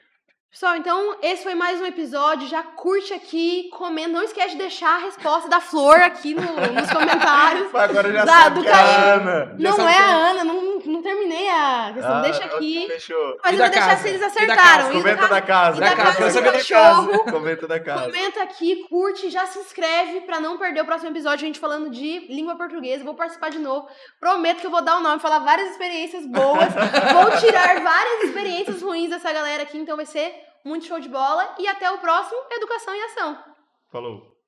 Pessoal, então esse foi mais um episódio. Já curte aqui, comenta. Não esquece de deixar a resposta da Flor aqui nos comentários. Mas agora já Da- sabe do que é a Caio. Ana. Não é a Ana, não terminei a questão. Deixa aqui. Fechou. Mas E eu da vou deixar casa? se eles E da acertaram. casa? E Comenta da casa. e da casa Quero do saber da cachorro. casa. Comenta da casa. Comenta aqui, curte, já se inscreve pra não perder o próximo episódio, a gente falando de língua portuguesa. Vou participar de novo. Prometo que eu vou dar o nome, falar várias experiências boas. Vou tirar várias experiências ruins dessa galera aqui, então vai ser muito show de bola. E até o próximo Educação em Ação. Falou.